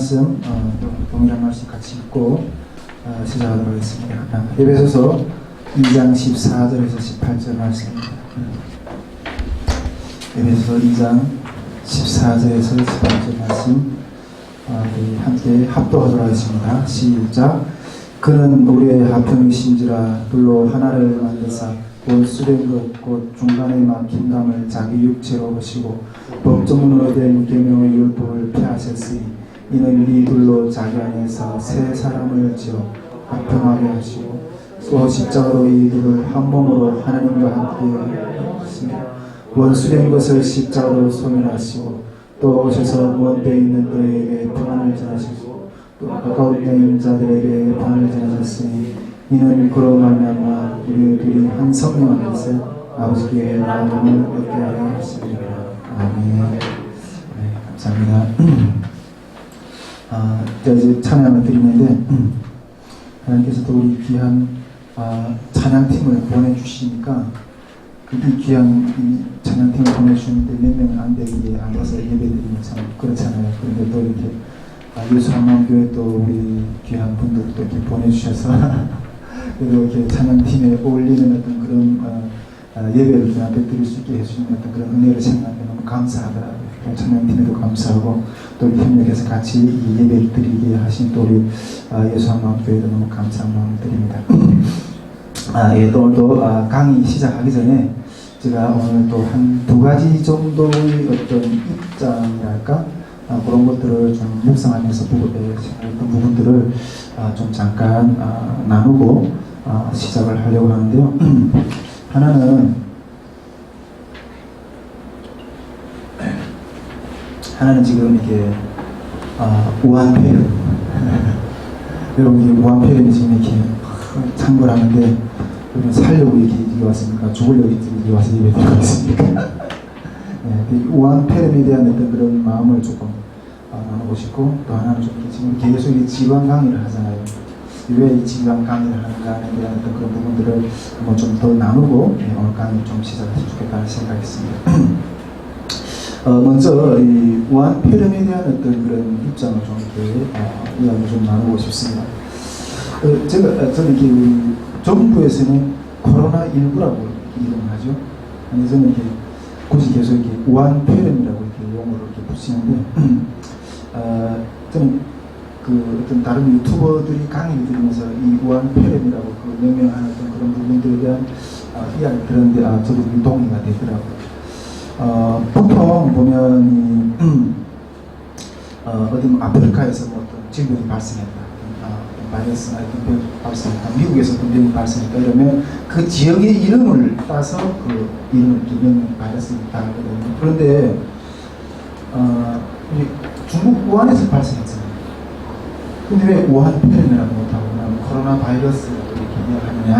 말씀, 동일한 말씀 같이 읽고 시작하도록 하겠습니다. 에베소서 2장 14절에서 18절 말씀입니다. 에베소서 2장 14절에서 18절 말씀 우리 함께 합독하도록 하겠습니다. 시작. 그는 우리의 하품이신지라 둘로 하나를 만드사 곧 수된 것 곧 중간에 막힌 감을 자기 육체로 보시고 법조문으로 된 계명의 율법을 폐하셨으니 이는 이 둘로 자기 안에서 새 사람을 지어 합평하게 하시고 또 십자가로 이 둘을 한 몸으로 하나님과 함께 하셨습니다. 원수된 것을 십자가로 소멸하시고 또 오셔서 먼 데 있는 너에게 평안을 전하시고 또 가까운 데 있는 자들에게 평안을 전하셨으니 이는 그로 말미암아 우리 둘이 한 성령 안에서 아버지께 나음을 얻게 하려 하십니다. 아멘. 네, 감사합니다. 이제 찬양을 드리는데 하나님께서도 우리 귀한 찬양팀을 보내주시니까 이 귀한 이 찬양팀을 보내주시는데 몇 명은 안 되기에 앉아서 예배드리면 참 그렇잖아요. 그런데 또 이렇게 예수한마음교회 또 우리 귀한 분들도 이렇게 보내주셔서 그리고 이렇게 찬양팀에 어울리는 어떤 그런 예배를 좀 앞에 드릴 수 있게 해주시는 어떤 그런 은혜를 생각하면 너무 감사하더라고요. 찬양팀에도 감사하고 또 우리 협력해서 같이 이 예배를 드리게 하신 또 우리 예수한마음교회도 너무 감사한 마음을 드립니다. 예, 또 오늘도 강의 시작하기 전에 제가 오늘 또 한 두 가지 정도의 어떤 입장이랄까 그런 것들을 좀 묵상하면서 생각했던 부분들을 좀 잠깐 나누고 시작을 하려고 하는데요. 하나는 지금 이게 우한폐렴 여러분 이 우한폐렴이 지금 이렇게 참고를 하는데 여러분 살려고 이렇게 왔습니까? 죽으려고 이렇게 와서 예배드리고 있습니까? 네, 우한폐렴에 대한 어떤 그런 마음을 조금 나누고 싶고 또 하나는 좀 지금 계속 지방 강의를 하잖아요. 왜 이 지방 강의를 하는가에 대한 어떤 그런 부분들을 한번 좀 더 나누고 오늘 강의 좀 시작했으면 좋겠다는 생각이 있습니다. 먼저 이 우한폐렴에 대한 어떤 그런 입장을 좀 이렇게 이야기 좀 나누고 싶습니다. 저는 이렇게 정부에서는 코로나19라고 이름을 하죠. 아니 저는 이렇게 굳이 계속 이렇게 우한폐렴이라고 이렇게 용어를 이렇게 붙이는데 저는 그 어떤 다른 유튜버들이 강의를 들으면서 이 우한폐렴이라고 그 명명하는 어떤 그런 부분들에 대한 이야기를 들었는데 저도 동의가 되더라고요. 보통 보면 어디 아프리카에서 뭐 어떤 질병이 발생했다, 바이러스나 어떤 병이 발생했다, 미국에서 어떤 병이 발생했다 이러면 그 지역의 이름을 따서 그 이름을 기명 바이러스가 있다 하거든요. 그런데 중국 우한에서 발생했잖아요. 근데 왜 우한폐렴이라고 못하고 코로나 바이러스라고 이렇게 이야기하느냐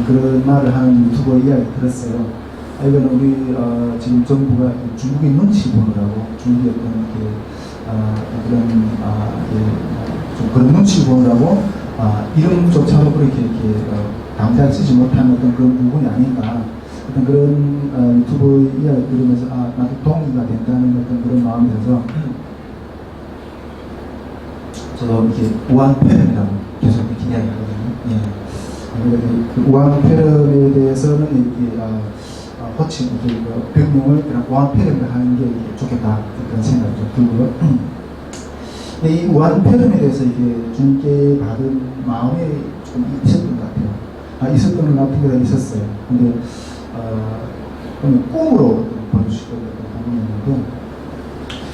그런 말을 하는 유튜버 이야기 들었어요. 이거는 우리 지금 정부가 중국의 눈치 보느라고 중국의 어떤 그런 좀 그런 눈치 보느라고 이름조차도 그렇게 담대하게 쓰지 못하는 어떤 그런 부분이 아닌가 어떤 그런 유튜브 이야기 들으면서 나도 동의가 된다는 어떤 그런 마음이 들어서 저도 이렇게 우한폐렴이라고 계속 이렇게 이야기하거든요. 예. 그 우한폐렴에 대해서는 이렇게 호칭, 병명을 그냥 우한폐렴을 하는 게 좋겠다 그런 생각이 좀 들고요. 근데 이 우한폐렴에 대해서 이게 주님께 받은 마음이 좀 있었던 것 같아요. 있었던 것 같은 게 있었어요. 근데 꿈으로 보여주시던 부분이 있는데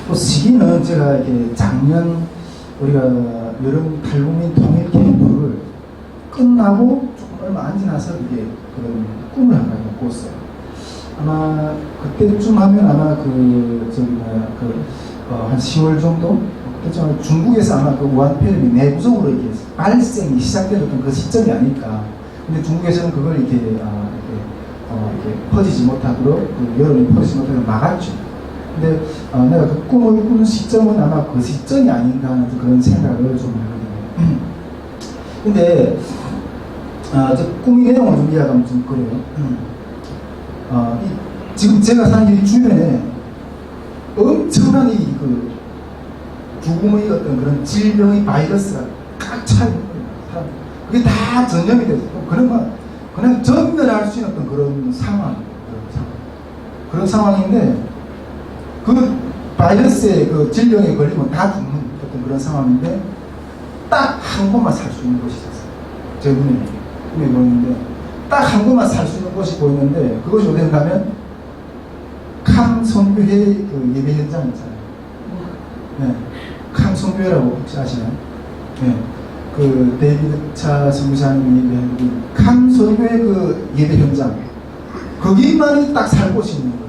또 시기는 제가 이렇게 작년 우리가 여름 탈북민 통일 캠프를 끝나고 조금 얼마 안 지나서 이게 그런 꿈을 한 가지 꿨어요. 아마 그때쯤 하면 아마 한 10월 정도? 그때쯤 중국에서 아마 그 우한폐렴이 내부적으로 이렇게 발생이 시작되었던 그 시점이 아닐까. 근데 중국에서는 그걸 이렇게 퍼지지 못하도록 그 여론이 퍼지지 못하도록 막았죠. 근데 내가 그 꿈을 꾸는 시점은 아마 그 시점이 아닌가 하는 그런 생각을 좀 하거든요. 근데 저 꿈의 내용을 좀 이야기하면 좀 그래요. 지금 제가 사는 이 주변에 엄청난 죽음의 어떤 그런 질병의 바이러스가 꽉 차 있는 거예요. 그게 다 전염이 돼서 그냥 전면할 수 있는 어떤 그런 그런 상황인데 그 바이러스의 그 질병에 걸리면 다 죽는 어떤 그런 상황인데 딱 한 곳만 살 수 있는 곳이 있었어요. 제 꿈에 보이는데 딱 한 곳만 살 수 있는 곳이 보이는데 그것이 어딘가 하면 캄선교회 그 예배 현장 있잖아요. 네. 캄선교회라고 혹시 아시나요? 네. 그 데이비드 차 선교사님이 예배한 캄선교회 그 예배 현장 거기만이 딱 살 곳이 있는 거예요.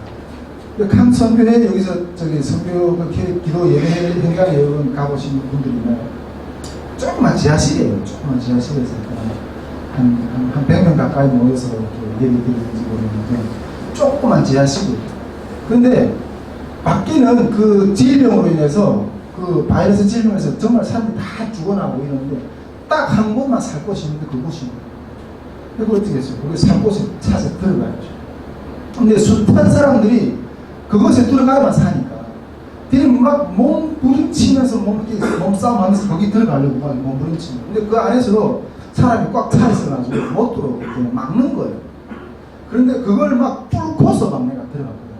캄선교회 여기서 저기 선교 그 기도 예배 현장에 여러분 가보신 분들이 있나요? 조그만 지하실이에요. 조그만 지하실에서 한 100명 가까이 모여서 예배 드리는지 모르겠는데 조그만 지하실이에요. 그런데 밖에는 그 질병으로 인해서 그 바이러스 질병에서 정말 사람들이 다 죽어나고 이러는데 딱 한 곳만 살 곳이 있는데 그곳이 그걸 어떻게 했어요? 거기 살 곳에 찾아 들어가야죠. 근데 숱한 사람들이 그곳에 들어가야만 사니까 걔는 막 몸부림치면서 몸싸움 하면서 거기 들어가려고 막 몸부림치면 근데 그 안에서도 사람이 꽉 차 있어가지고 못 들어오게 막는 거예요. 그런데 그걸 막 뚫고서 막 내가 들어갔거든.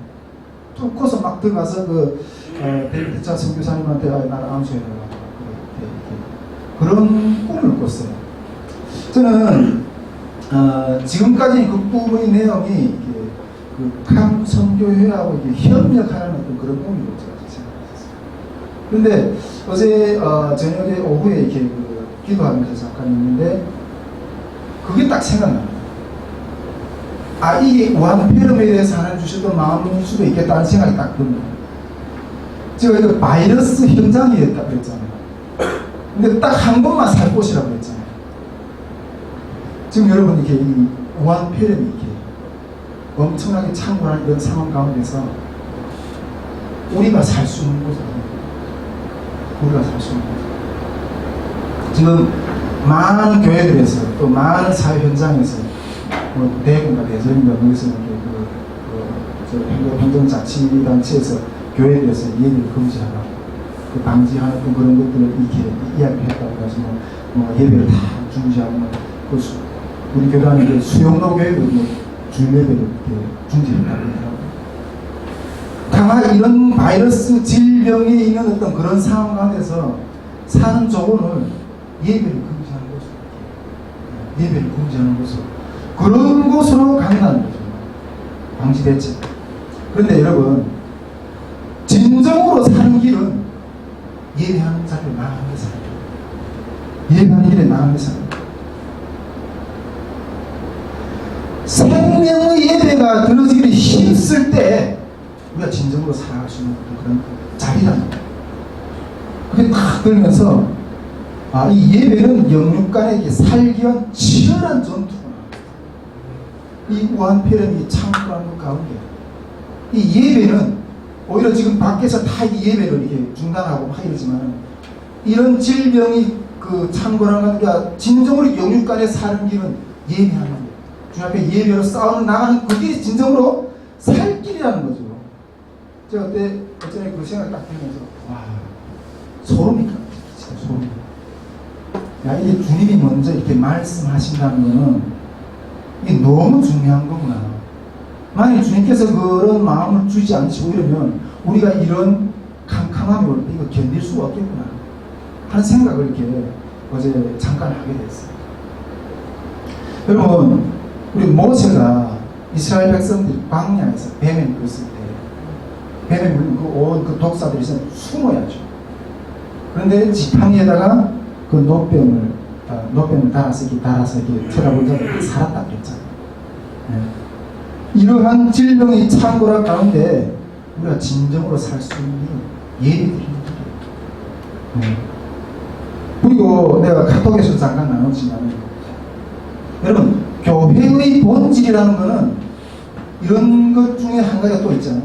뚫고서 막 들어가서 그 데이비드 차 선교사님한테 나를 암수해달라고 그런 꿈을 꿨어요. 저는 지금까지 그 꿈의 내용이 그 캄선교회하고 협력하는 어떤 그런 꿈이라고 제가 생각했어요. 그런데 어제 저녁에 오후에 이렇게 그 기도하면서 잠깐 있는데 그게 딱 생각납니다. 이 우한 폐렴에 대해서 하나님 주셨던 마음일 수도 있겠다는 생각이 딱 듭니다. 제가 이거 바이러스 현장이었다 그랬잖아요. 근데 딱 한 곳만 살 곳이라고 그랬잖아요. 지금 여러분 이렇게 이 우한 폐렴이 이렇게 엄청나게 창궐한 이런 상황 가운데서 우리가 살 수 있는 곳은 우리가 살 수 있는 곳. 지금 많은 교회들에서 또 많은 사회 현장에서 뭐 대구인가 대전인가 거기서 행정자치단체에서 교회들에서 예배를 금지하라고 그 방지하는 그런 것들을 이렇게 이야기했다고 해서 뭐 예배를 다 중지하고 우리 교단은 수용로 교회도 주일예배를 중지했다고 하더라고요. 다만 이런 바이러스 질병에 있는 어떤 그런 상황 가운데서 사는 조건을 예배를 금지하는 곳으로 예배를 금지하는 곳으로 그런 곳으로 간다는 거죠. 방지 대책. 그런데 여러분 진정으로 사는 길은 예배하는 자리로 나가는 게 사는 길. 예배하는 길에 나가는 게 사는 길. 생명의 예배가 들어지기를 힘쓸 때 우리가 진정으로 살아갈 수 있는 그런 자리라는 거예요. 그게 딱 들면서 이 예배는 영육 간의 살기 위한 치열한 전투구나. 이 우한 폐렴이 창궐하는 것 가운데 이 예배는 오히려 지금 밖에서 다 이 예배를 이렇게 중단하고 막 이러지만 이런 질병이 그 창궐하는 게 진정으로 영육 간의 사는 길은 예배하는 거예요. 주 앞에 예배로 싸우는 나가는 그게 진정으로 살 길이라는 거죠. 제가 어전에 그 생각 딱 들면서 소름이 진짜 소름. 이게 주님이 먼저 이렇게 말씀하신다는 거는 이게 너무 중요한 거구나. 만약 주님께서 그런 마음을 주지 않으시고 이러면 우리가 이런 캄캄함이 올 때 이거 견딜 수가 없겠구나 하는 생각을 이렇게 어제 잠깐 하게 됐어요. 여러분 우리 모세가 이스라엘 백성들이 광야에서 뱀에 물었을 때 뱀에 물린 그 독사들이 있으면 숨어야죠. 그런데 지팡이에다가 그 노뱀을 달아서 이렇게 쳐다보자 살았다 그랬잖아요. 이러한 질병이 창궐한 가운데 우리가 진정으로 살 수 있는 예를 드리는 길이에요. 그리고 내가 카톡에서 잠깐 나눴지만 여러분 교회의 본질이라는 것은 이런 것 중에 한 가지가 또 있잖아요.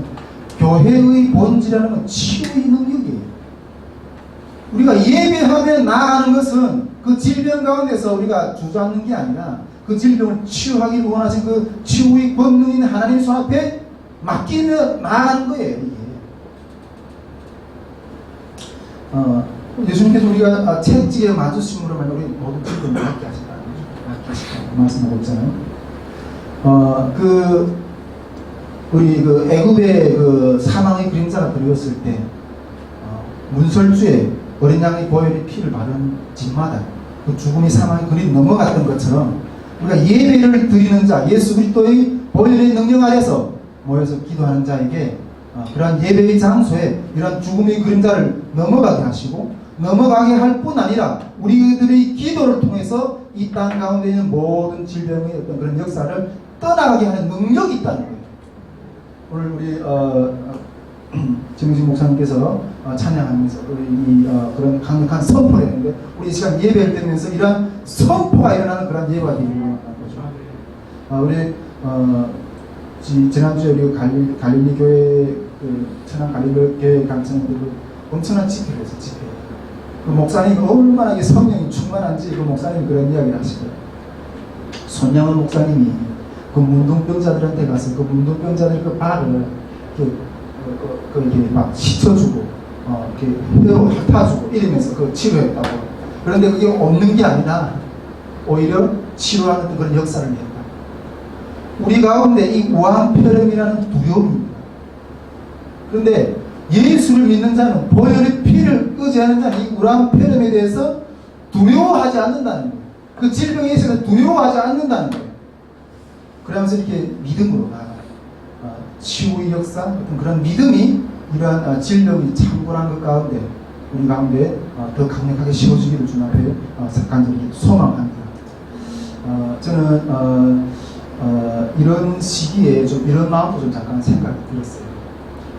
교회의 본질이라는 건 치유의 능력이에요. 우리가 예배하며 나아가는 것은 그 질병 가운데서 우리가 주저앉는 게 아니라 그 질병을 치유하기 원하신 그 치유의 권능 있는 하나님 손 앞에 맡기며 나아가는 거예요. 이게. 예수님께서 우리가 채찍에 맞으심으로만 우리 모든 질병을 낫게 하신다 말씀하고 있잖아요. 우리 애굽의 사망의 그림자가 그리웠을 때 문설주에 어린 양의 보혈의 피를 바른 집마다 그 죽음의 사망의 그림 넘어갔던 것처럼 우리가 예배를 드리는 자, 예수 그리스도의 보혈의 능력 아래서 모여서 기도하는 자에게 그러한 예배의 장소에 이런 죽음의 그림자를 넘어가게 하시고 넘어가게 할 뿐 아니라 우리들의 기도를 통해서 이 땅 가운데 있는 모든 질병의 어떤 그런 역사를 떠나가게 하는 능력이 있다는 거예요. 오늘 우리 정진 목사님께서 찬양하면서 그런 강력한 선포를 했는데 우리 이 시간 예배를 드리면서 이러한 선포가 일어나는 그런 예배가 되는 거죠. 우리 지난주에 우리 갈릴리 교회 천안 갈릴리 교회 강청들 엄청난 집회를 해서 집회. 그 목사님이 얼마나 성령이 충만한지 그 목사님이 그런 이야기를 하시더라고요. 손양원 목사님이 그 문둥병자들한테 가서 그 문둥병자들 그 발을 이렇게 막 씻어주고 이렇게 뼈로 핥아주고 이러면서 그 치료했다고. 그런데 그게 없는 게 아니라 오히려 치료하는 그런 역사를 했다. 우리 가운데 이 우한폐렴이라는 두려움입니다. 그런데 예수를 믿는 자는 보혈의 피를 의지하는 자는 이 우한폐렴에 대해서 두려워하지 않는다는 거예요. 그 질병에 있어서 두려워하지 않는다는 거예요. 그러면서 이렇게 믿음으로 치유의 역사, 어떤 그런 믿음이 이러한 질병이 창궐한 것 가운데 우리 가운데 더 강력하게 씌워주기를 주님 앞에 간절히 소망합니다. 저는 이런 시기에 좀 이런 마음도 좀 잠깐 생각이 들었어요.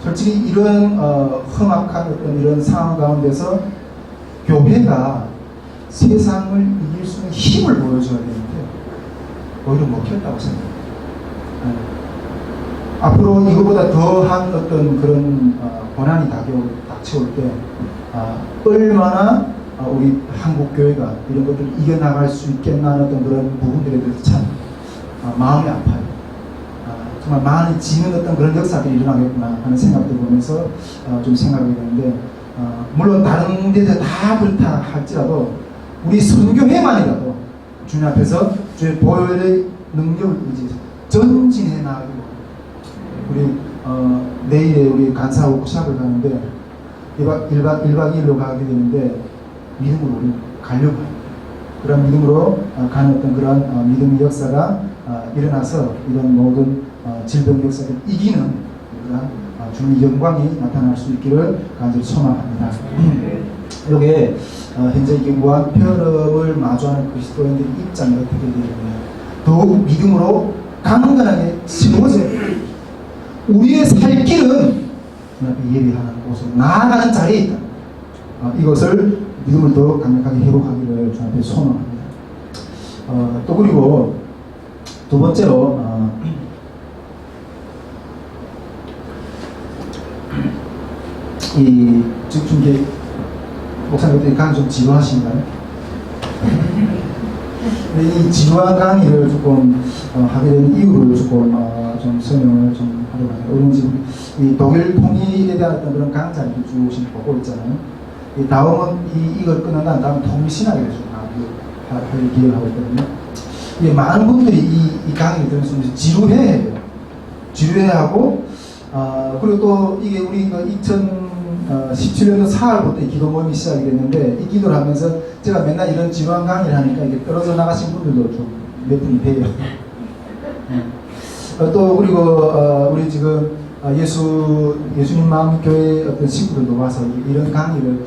솔직히 이런 험악한 어떤 이런 상황 가운데서 교회가 세상을 이길 수 있는 힘을 보여줘야 되는데 오히려 먹혔다고 생각해요. 앞으로 이거보다 더한 어떤 그런 고난이 닥쳐올 때 얼마나 우리 한국 교회가 이런 것들을 이겨나갈 수 있겠나 하는 어떤 그런 부분들에 대해서 참 마음이 아파요. 정말 많이 지는 어떤 그런 역사들이 일어나겠구나 하는 생각들 보면서 좀 생각하게 되는데 물론 다른 데서 다 그렇다 할지라도 우리 선교회만이라도 주님 앞에서 주의 보혈의 능력을 이제 전진해 나가고 우리 내일에 우리 간사 워크숍을 가는데 1박 2일로 가게 되는데 믿음으로 우리 가려고 합니다. 그런 믿음으로 가는 어떤 그런 믿음의 역사가 일어나서 이런 모든 질병 역사를 이기는 그런 주님의 영광이 나타날 수 있기를 간절히 소망합니다. 이게 현재 이게 무한폐렴을 마주하는 그리스도인들의 입장이 어떻게 되냐면 더욱 믿음으로 강건하게 세워져야 됩니다. 우리의 살 길은 예비하는 곳으로 나아가는 자리에 있다. 이것을 믿음을 더 강력하게 회복하기를 주 앞에 소망합니다. 또 그리고 두 번째로 지금 이게 목사님들이 강의 좀 지루하신가요? 이 지루한 강의를 조금 하게 된 이유를 조금 좀 설명을 좀 하려고 합니다. 우리는 지금 이 독일 통일에 대한 어떤 그런 강좌를 쭉 보고 있잖아요. 이 다음은 이걸 끝난 다음 통일신학에 대해서 할 기획을 하고 있거든요. 이 많은 분들이 이 강의를 들으면서 지루해해요. 지루해하고 그리고 또 이게 우리 2017년도 4월부터 기도 모임이 시작이 됐는데 이 기도를 하면서 제가 맨날 이런 지루한 강의를 하니까 이게 떨어져 나가신 분들도 좀 몇 분이 돼요. 또 그리고 우리 지금 예수님 마음 교회 어떤 식구들도 와서 이런 강의를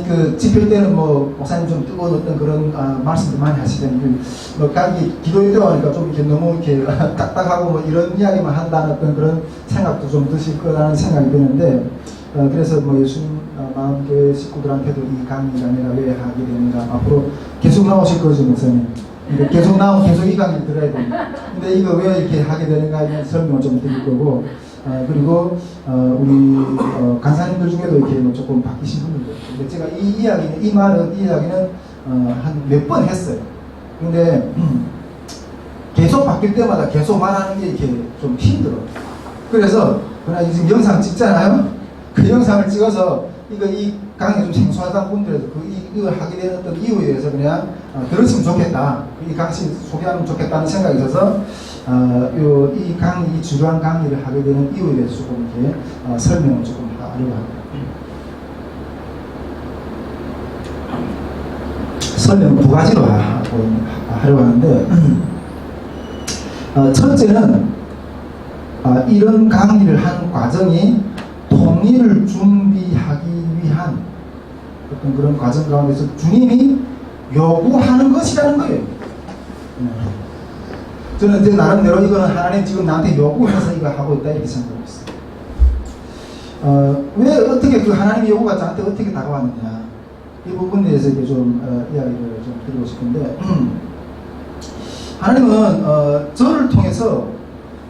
그 집회 때는 뭐 목사님 좀 뜨거운 어떤 그런 말씀도 많이 하시더니 뭐 강의 기도에 들어가니까 좀 이렇게 너무 이렇게 딱딱하고 뭐 이런 이야기만 한다는 어떤 그런 생각도 좀 드실 거라는 생각이 드는데 그래서 뭐 예수님 마음 교회 식구들한테도 이 강의가 내가 왜 하게 되는가 앞으로 계속 나오실 거죠 목사님. 계속 나오면 계속 이 강의를 들어야 됩니다. 근데 이거 왜 이렇게 하게 되는가에 대한 설명을 좀 드릴 거고 그리고 우리 간사님들 중에도 이렇게 뭐 조금 바뀌신 분들도 있고 근데 제가 이 이야기는 한 몇 번 했어요. 근데 계속 바뀔 때마다 계속 말하는 게 이렇게 좀 힘들어요. 그래서 그냥 지금 영상 찍잖아요. 그 영상을 찍어서 이 강의가 좀 생소하다 분들에서 이걸 하게 되는 어떤 이유에 대해서 그냥 들었으면 좋겠다. 이 강의 소개하면 좋겠다는 생각이 있어서 이 강의, 이 주간 강의를 하게 되는 이유에 대해서 조금 이렇게 설명을 조금 하려고 합니다. 설명 두 가지로 하려고 하는데, 첫째는 이런 강의를 하는 과정이 통일을 준비하기 위한 어떤 그런 과정 가운데서 주님이 요구하는 것이라는 거예요. 저는 이제 나름대로 이거는 하나님 지금 나한테 요구해서 이거 하고 있다 이렇게 생각하고 있어요. 왜 어떻게 그 하나님의 요구가 저한테 어떻게 다가왔느냐, 이 부분에 대해서 이렇게 좀 이야기를 좀 드리고 싶은데, 하나님은 저를 통해서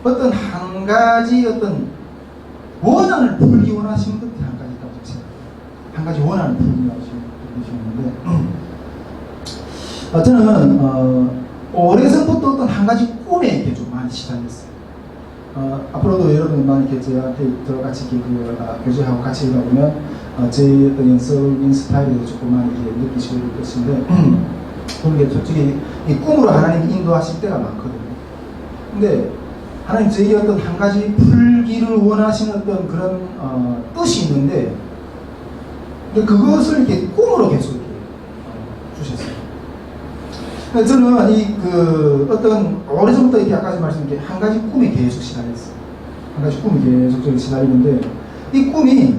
어떤 한 가지 어떤 원한을 풀기 원하시는 것들이 한 가지 있다고 생각해요. 한 가지 원한을 풀기 원하시는데, 저는 오래전부터 어떤 한 가지 꿈에 이렇게 좀 많이 시달렸어요. 앞으로도 여러분 많이 이렇게 저같이 교제하고 같이 일하다 보면 제 어떤 연습인 스타일에도 조금 많이 이렇게 느끼시고 있을 것인데, 그게 솔직히 이 꿈으로 하나님이 인도하실 때가 많거든요. 근데 하나님 저에게 어떤 한 가지 풀기를 원하시는 어떤 그런 뜻이 있는데, 그것을 이렇게 꿈으로 계속 이렇게 주셨어요. 저는 어떤 오래전부터 이렇게 아까 말씀드린 한 가지 꿈에 계속 시달렸어요. 한 가지 꿈이 계속 시달리는데, 이 꿈이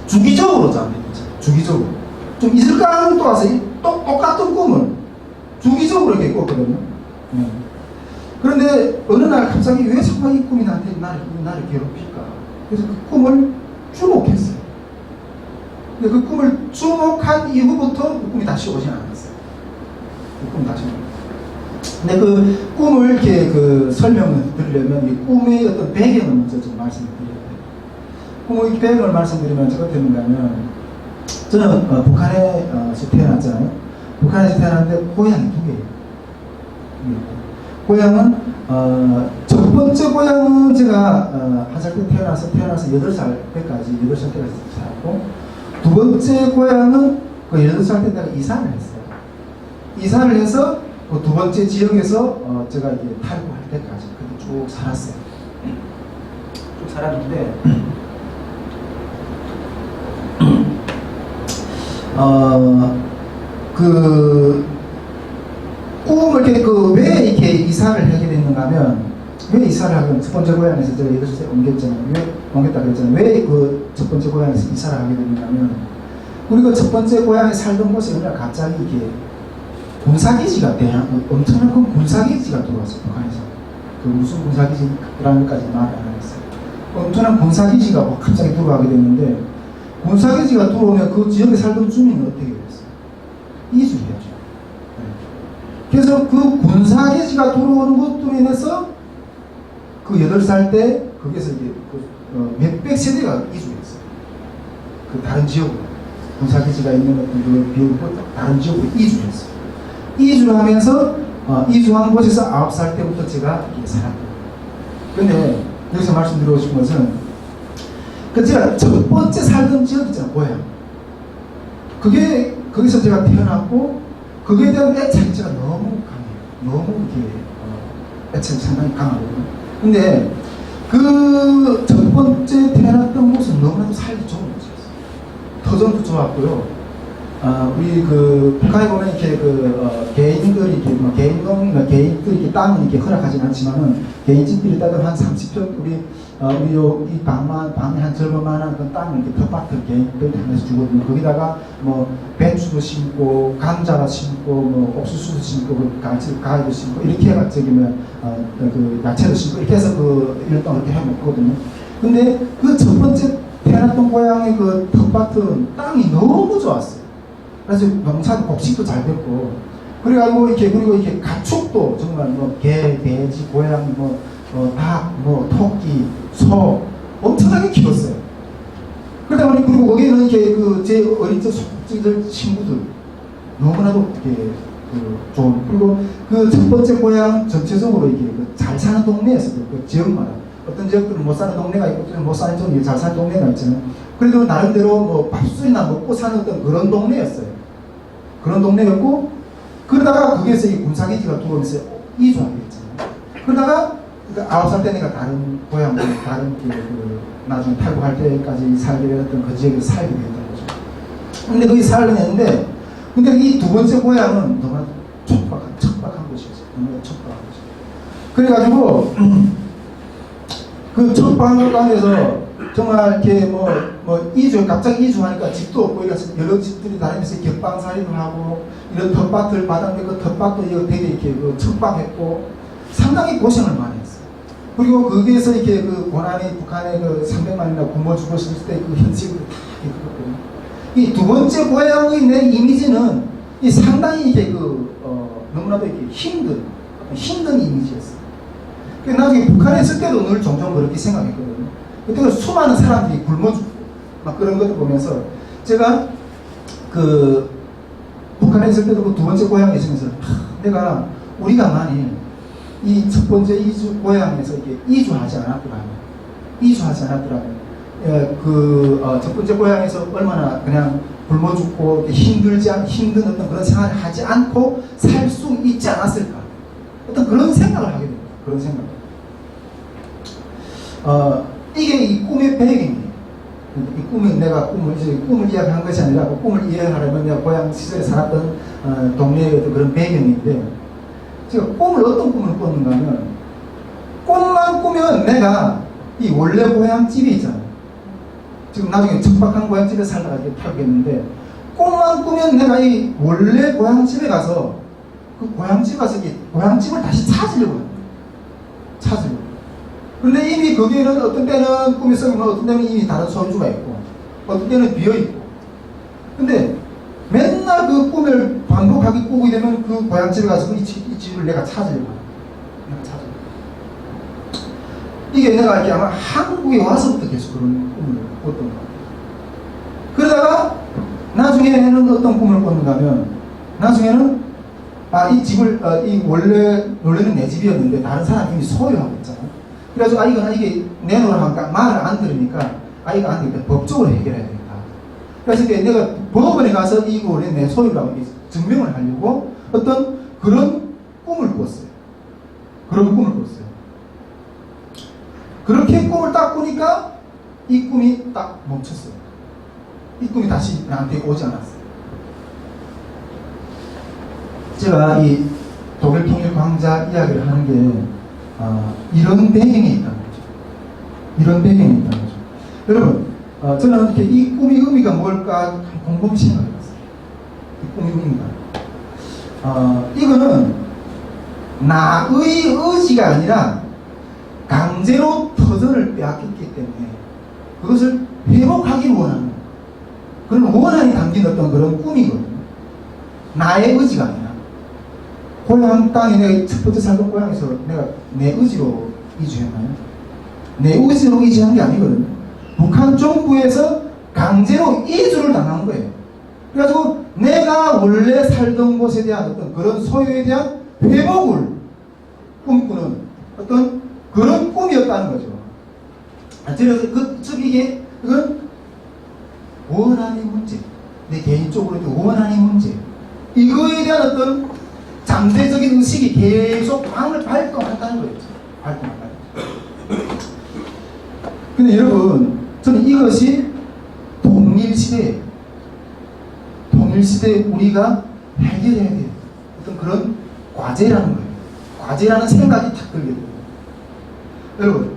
주기적으로 주기적으로 좀 있을까 하면 또 와서 똑같은 꿈을 주기적으로 이렇게 꿨거든요. 그런데 어느 날 갑자기 왜 자꾸 이 꿈이 나를 괴롭힐까? 그래서 그 꿈을 주목했어요. 근데 그 꿈을 주목한 이후부터 그 꿈이 다시 오지 않았어요. 그 꿈이 다시. 근데 그 꿈을 이렇게 설명을 드리려면 이 꿈의 어떤 배경을 먼저 좀 말씀을 드려야 돼요. 꿈의 배경을 말씀드리면 어떻게 되는가면, 저는 북한에서 태어났잖아요. 북한에서 태어났는데 고향이 두 개예요. 고향은 첫 번째 고향은 제가 한 살 때 태어나서 8살 때까지 살았고, 두 번째 고향은 그 8살 때 내가 이사를 했어요. 이사를 해서 그 두 번째 지역에서 제가 이제 탈북할 때까지 그렇게 쭉 살았어요. 쭉 살았는데, 꿈을 이렇게 왜 이렇게 이사를 하게 됐는가 하면, 왜 이사를 하게 되면 첫 번째 고향에서 제가 8살 옮겼잖아요. 왜 옮겼다 그랬잖아요. 왜 그 첫 번째 고향에서 이사를 하게 됐는가 하면, 우리가 첫 번째 고향에 살던 곳에 그냥 갑자기 이게 군사기지가 엄청난 큰 군사기지가 들어왔어요. 북한에서. 그 무슨 군사기지라는 것까지 말을 안 하겠어요. 엄청난 군사기지가 갑자기 들어가게 됐는데, 군사기지가 들어오면 그 지역에 살던 주민은 어떻게 됐어요? 이주를 해야죠. 그래서 그 군사기지가 들어오는 것으로 인해서 그 8살 때 거기에서 이제 몇백 세대가 이주했어요. 그 다른 지역으로. 군사기지가 있는 그 비율고 다른 지역으로 이주했어요. 이주를 하면서 이주한 곳에서 9살 때부터 제가 이렇게 살았거든요. 근데 여기서 말씀드리고 싶은 것은, 제가 첫 번째 살던 지역 있잖아요. 고향. 거기서 제가 태어났고, 그거에 대한 애착이 제가 너무 강해요. 너무 이렇게 애착이 상당히 강하거든요. 근데 그 첫 번째 태어났던 곳은 너무나도 살기 좋은 곳이었어요. 터전도 좋았고요. 우리 북한에 보면 이렇게 개인들이 이렇게 개인들이 땅을 이렇게 허락하지는 않지만은 개인집들이 따로 한 30평 우리 이 방에 한 절반만한 그 땅을 이렇게 텃밭을 개인들이 하면서 주거든요. 거기다가 배추도 심고 감자도 심고 옥수수도 심고 가위도 심고 이렇게 해가지고 야채도 심고 이렇게 해서 이런 땅을 이렇게 해먹거든요. 근데 그 첫 번째 태어났던 고향의 그 텃밭은 땅이 너무 좋았어요. 그래서 농사도 곡식도 잘 됐고, 그리고 이렇게 가축도 정말 개, 돼지, 고양이, 닭, 토끼, 소 엄청나게 키웠어요. 그러다 보니 그리고 거기는 이렇게 제 어린 적 소꿉질 친구들 너무나도 이렇게 좋은, 그리고 그 첫 번째 고향 전체적으로 이렇게 잘 사는 동네에서 그 지역마다 어떤 지역들은 못 사는 동네가 있고 못 사는 지역이 잘 사는 동네가 있잖아요. 그래도 나름대로 뭐 밥술이나 먹고 사는 어떤 그런 동네였어요. 그런 동네였고, 그러다가 거기에서 이 군사기지가 들어오면서 이주하게 됐잖아요. 그러다가 9살 때 내가 다른 고향, 다른 나중에 탈북할 때까지 살게 되었던 그 지역에서 살게 됐던 거죠. 근데 거기 살게 됐는데, 근데 이 두 번째 고향은 너무나 척박한 곳이었어요. 너무나 척박한 곳이었어요. 그래가지고 그 척박한 곳 안에서 정말 이렇게 갑자기 이주하니까 집도 없고, 여러 집들이 다니면서 격방살이를 하고, 이런 텃밭을 받았는데 그 텃밭도 되게 이렇게 척박했고, 상당히 고생을 많이 했어요. 그리고 거기에서 이렇게 고난이 북한에 300만이나 굶어 죽었을 때 그 현실을 다 겪었거든요. 이 두 번째 고향의 내 이미지는 상당히 이게 너무나도 이렇게 힘든 이미지였어요. 나중에 북한에 있을 때도 늘 종종 그렇게 생각했거든요. 그때 수많은 사람들이 굶어 죽고, 막 그런 것도 보면서, 제가 북한에 있을 때도 그 두 번째 고향에 있으면서, 우리가 만일 이 첫 번째 고향에서 이렇게 이주하지 않았더라면, 첫 번째 고향에서 얼마나 그냥 굶어 죽고 힘든 어떤 그런 생활을 하지 않고 살 수 있지 않았을까. 어떤 그런 생각을 하게 됩니다. 그런 생각. 이게 이 꿈의 배경이에요. 이 꿈은 내가 꿈을 이야기한 것이 아니라 그 꿈을 이해하려면 내가 고향 시절에 살았던 동네의 그런 배경인데, 제가 어떤 꿈을 꿨는가 하면, 꿈만 꾸면 내가 이 원래 고향집이 있잖아요. 지금 나중에 척박한 고향집에 살다가 이렇게 팔겠는데, 꿈만 꾸면 내가 이 원래 고향집에 가서 그 고향집에 가서 고향집을 다시 찾으려고 합니다. 근데 이미 거기에는 어떤 때는 꿈이 썩으면 어떤 때는 이미 다른 소유주가 있고, 어떤 때는 비어있고. 근데 맨날 그 꿈을 반복하게 꾸게 되면 그 고향집에 가서 이 집을 내가 찾으려고 합니다. 이게 내가 이렇게 아마 한국에 와서부터 계속 그런 꿈을 꿨던 것 같아요. 그러다가 나중에는 어떤 꿈을 꿨는가 하면, 나중에는 이 집을 원래는 내 집이었는데 다른 사람이 이미 소유하고 있잖아요. 그래서 이게 내놓으라니까 말을 안 들으니까 이거 안 되겠다. 법적으로 해결해야 되겠다. 그래서 내가 법원에 가서 이거 원래 내 소유라고 증명을 하려고 어떤 그런 꿈을 꿨어요. 그렇게 꿈을 딱 꾸니까 이 꿈이 딱 멈췄어요. 이 꿈이 다시 나한테 오지 않았어요. 제가 이 독일 통일 광자 이야기를 하는 게 이런 배경이 있다는 거죠. 여러분, 저는 이렇게 이 꿈의 의미가 뭘까 곰곰이 생각해봤어요. 이 꿈의 의미가. 이거는 나의 의지가 아니라 강제로 터전을 빼앗겼기 때문에 그것을 회복하기를 원하는 그런 원한이 담긴 어떤 그런 꿈이거든요. 나의 의지가 아니라. 고향 땅에 내가 첫 번째 살던 고향에서 내가 내 의지로 이주했나요? 내 의지로 이주한 게 아니거든요. 북한 정부에서 강제로 이주를 당한 거예요. 그래가지고 내가 원래 살던 곳에 대한 어떤 그런 소유에 대한 회복을 꿈꾸는 어떤 그런 꿈이었다는 거죠. 그래서 그건 원한의 문제, 내 개인적으로도 원한의 문제, 이거에 대한 어떤 잠재적인 의식이 계속 마음을 발동한다는 거예요. 근데 여러분, 저는 이것이 통일시대에 우리가 해결해야 될 어떤 그런 과제라는 거예요. 과제라는 생각이 탁 들게 돼요. 여러분,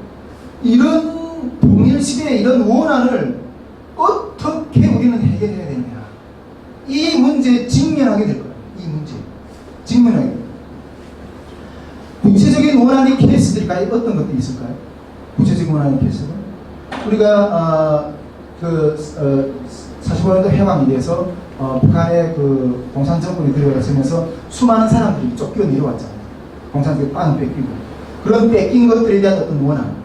이런 통일시대의 이런 원한을 어떻게 우리는 해결해야 되느냐. 이 문제에 직면하게 될 거예요. 이 문제. 직면하게 됩니다. 구체적인 원한의 케이스들이 어떤 것들이 있을까요? 구체적인 원한의 케이스는? 우리가 45년도 해방이 돼서 북한의 그 공산정권이 들어가면서 수많은 사람들이 쫓겨 내려왔잖아요. 공산주의 땅을 뺏기고. 그런 뺏긴 것들에 대한 어떤 원한,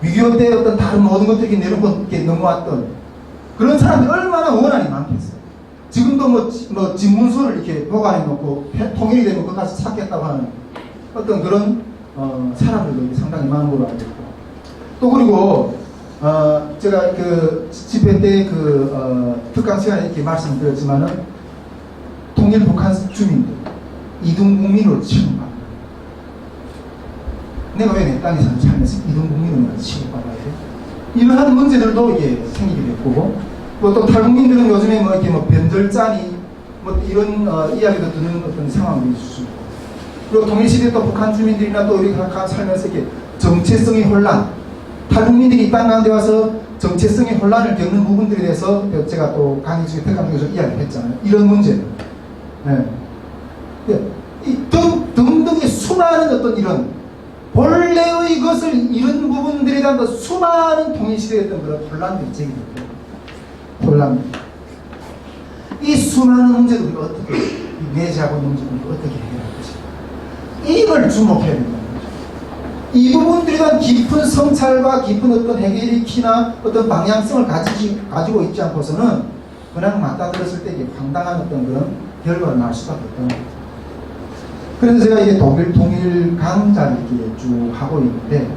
위기업 때 어떤 다른 모든 것들이 넘어왔던 그런 사람들이 얼마나 원한이 많겠어요. 지금도 집문서를 이렇게 보관해 놓고 통일이 되면 그거 가서 찾겠다고 하는 어떤 그런 사람들도 상당히 많은 걸로 알고 있고. 또 그리고 제가 그 집회 때 특강 시간에 이렇게 말씀드렸지만은 통일 북한 주민들 이등국민으로 취급받아요. 내가 왜 내 땅에 살면서 이등국민으로 취급받아야 돼? 이러한 문제들도 이게 생기게 됐고, 또 탈북민들은 요즘에 뭐 이렇게 뭐 변절짜니 뭐 이런 이야기도 듣는 어떤 상황도 있을 수 있고, 그리고 통일시대 또 북한 주민들이나 또 우리가 살면서 이렇게 정체성의 혼란, 탈북민들이 이 땅 가운데 와서 정체성의 혼란을 겪는 부분들에 대해서 제가 또 강의 중에 특강 중에서 이야기했잖아요. 이런 문제들. 네. 등등의 수많은 어떤 이런 본래의 것을 이런 부분들에 대한 수많은 통일시대의 어떤 그런 혼란들이 제기됐고, 혼란. 이 수많은 문제들을 어떻게, 내재하고 있는 문제들을 어떻게 해결할 것인가. 이걸 주목해야 된다는 거죠. 이 부분들에 대한 깊은 성찰과 깊은 어떤 해결의 키나 어떤 방향성을 가지고 있지 않고서는 그냥 맞닥뜨렸을 때 이게 황당한 어떤 그런 결과가 날 수밖에 없다는 거죠. 그래서 제가 이게 독일 통일 강좌를 이렇게 쭉 하고 있는데,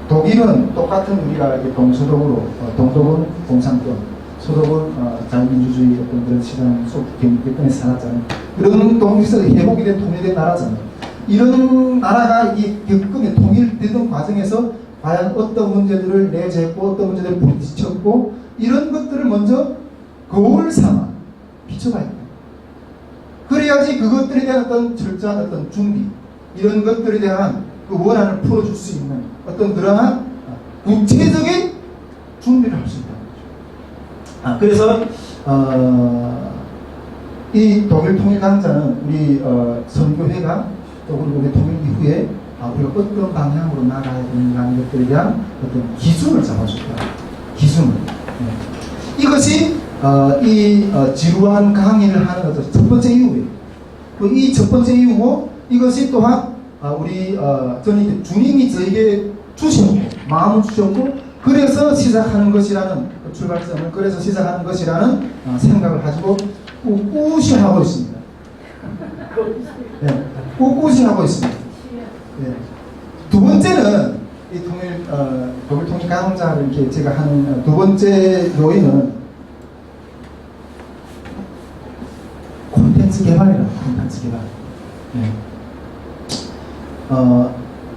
독일은 똑같은 우리가 이렇게 동서독으로, 동독은 공산권, 서독은 자유민주주의 어떤 그런 시장 속 경계권에서 살았잖아요. 이런 독일에서 회복이 된 통일된 나라잖아요. 이런 나라가 이 겪으면 통일되던 과정에서 과연 어떤 문제들을 내재했고 어떤 문제들을 부딪혔고, 이런 것들을 먼저 거울 삼아 비춰봐야 돼요. 그래야지 그것들에 대한 어떤 철저한 어떤 준비, 이런 것들에 대한 그 원한을 풀어줄 수 있는 어떤 그러한 구체적인 준비를 할 수 있다는 거죠. 그래서 이 독일 통일 강좌는 우리 선교회가 또 그리고 우리 통일 이후에 우리가 어떤 방향으로 나가야 되는가 것들에 대한 어떤 기준을 잡아준다. 기준을. 네. 이것이 지루한 강의를 하는 첫 번째 이유예요. 이 첫 번째 이유고, 이것이 또한 저는 주님이 저에게 주셨고 마음을 주셨고, 그래서 시작하는 것이라는 출발점을, 그래서 시작하는 것이라는 생각을 가지고 꿋꿋이 하고 있습니다. 네, 꿋꿋이 하고 있습니다. 네. 두 번째는 이 독일 통일 강좌를 이렇게 제가 하는 두 번째 요인은 콘텐츠 개발이라고. 콘텐츠 개발. 네.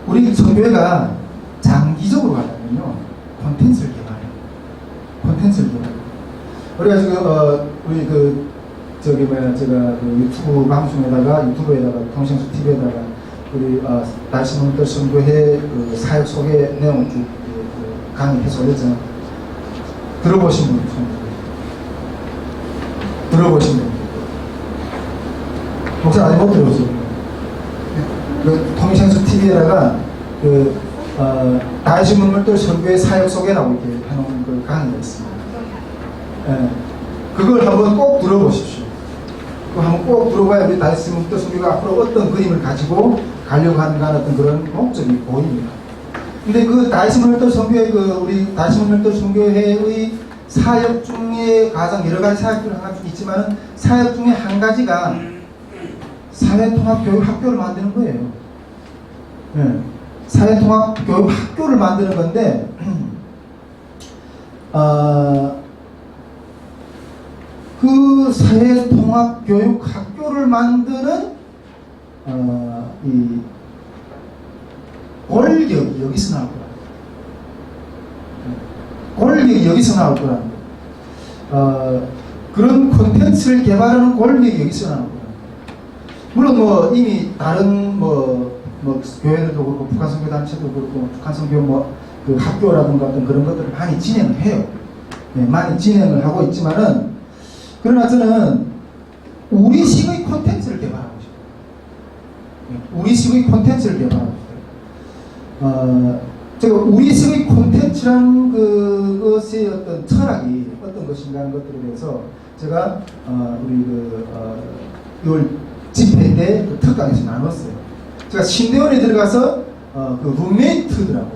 우리 선교회가 장기적으로 가려면요, 콘텐츠를 개발해요. 콘텐츠를 개발. 우리가 지금 제가 유튜브 방송에다가, 유튜브에다가, 통신수 TV에다가 우리 달심원들 선교회 사역 소개 내용을 쭉 강의해서 올렸잖아요. 들어보신 분, 들어보신 분. 목사 아직 못 들어보세요. 통신수 TV에다가 다이신문물들 선교회 사역 소개라고 이렇게 해놓은 그 강의가 있습니다. 예, 그걸 한번 꼭 들어보십시오. 그거 한번 꼭 들어봐야 우리 다이신문물들 선교가 앞으로 어떤 그림을 가지고 가려고 하는가 어떤 그런 목적이 보입니다. 근데 그 다이신문물들 선교회, 우리 다이신문물들 선교회의 사역 중에 가장 여러 가지 사역들을 하나 있지만은, 사역 중에 한 가지가 사회통합교육학교를 만드는 거예요. 네. 사회통합교육학교를 만드는 건데, 그 사회통합교육학교를 만드는 이 권력이 여기서 나올 거라. 권력이 여기서 나올 거라. 그런 콘텐츠를 개발하는 권력이 여기서 나올 거라. 물론 뭐 이미 다른 교회들도 그렇고 북한 선교 단체도 그렇고 북한 선교 그 학교라든가 어떤 그런 것들을 많이 진행을 해요. 네, 많이 진행을 하고 있지만은, 그러나 저는 우리식의 콘텐츠를 개발하고 싶어요. 네, 우리식의 콘텐츠를 개발하고 싶어요. 제가 우리식의 콘텐츠란 그것의 어떤 철학이 어떤 것인가 하는 것들에 대해서 제가 우리 6월 집회 때 특강에서 나눴어요. 제가 신대원에 들어가서 룸메이트들하고,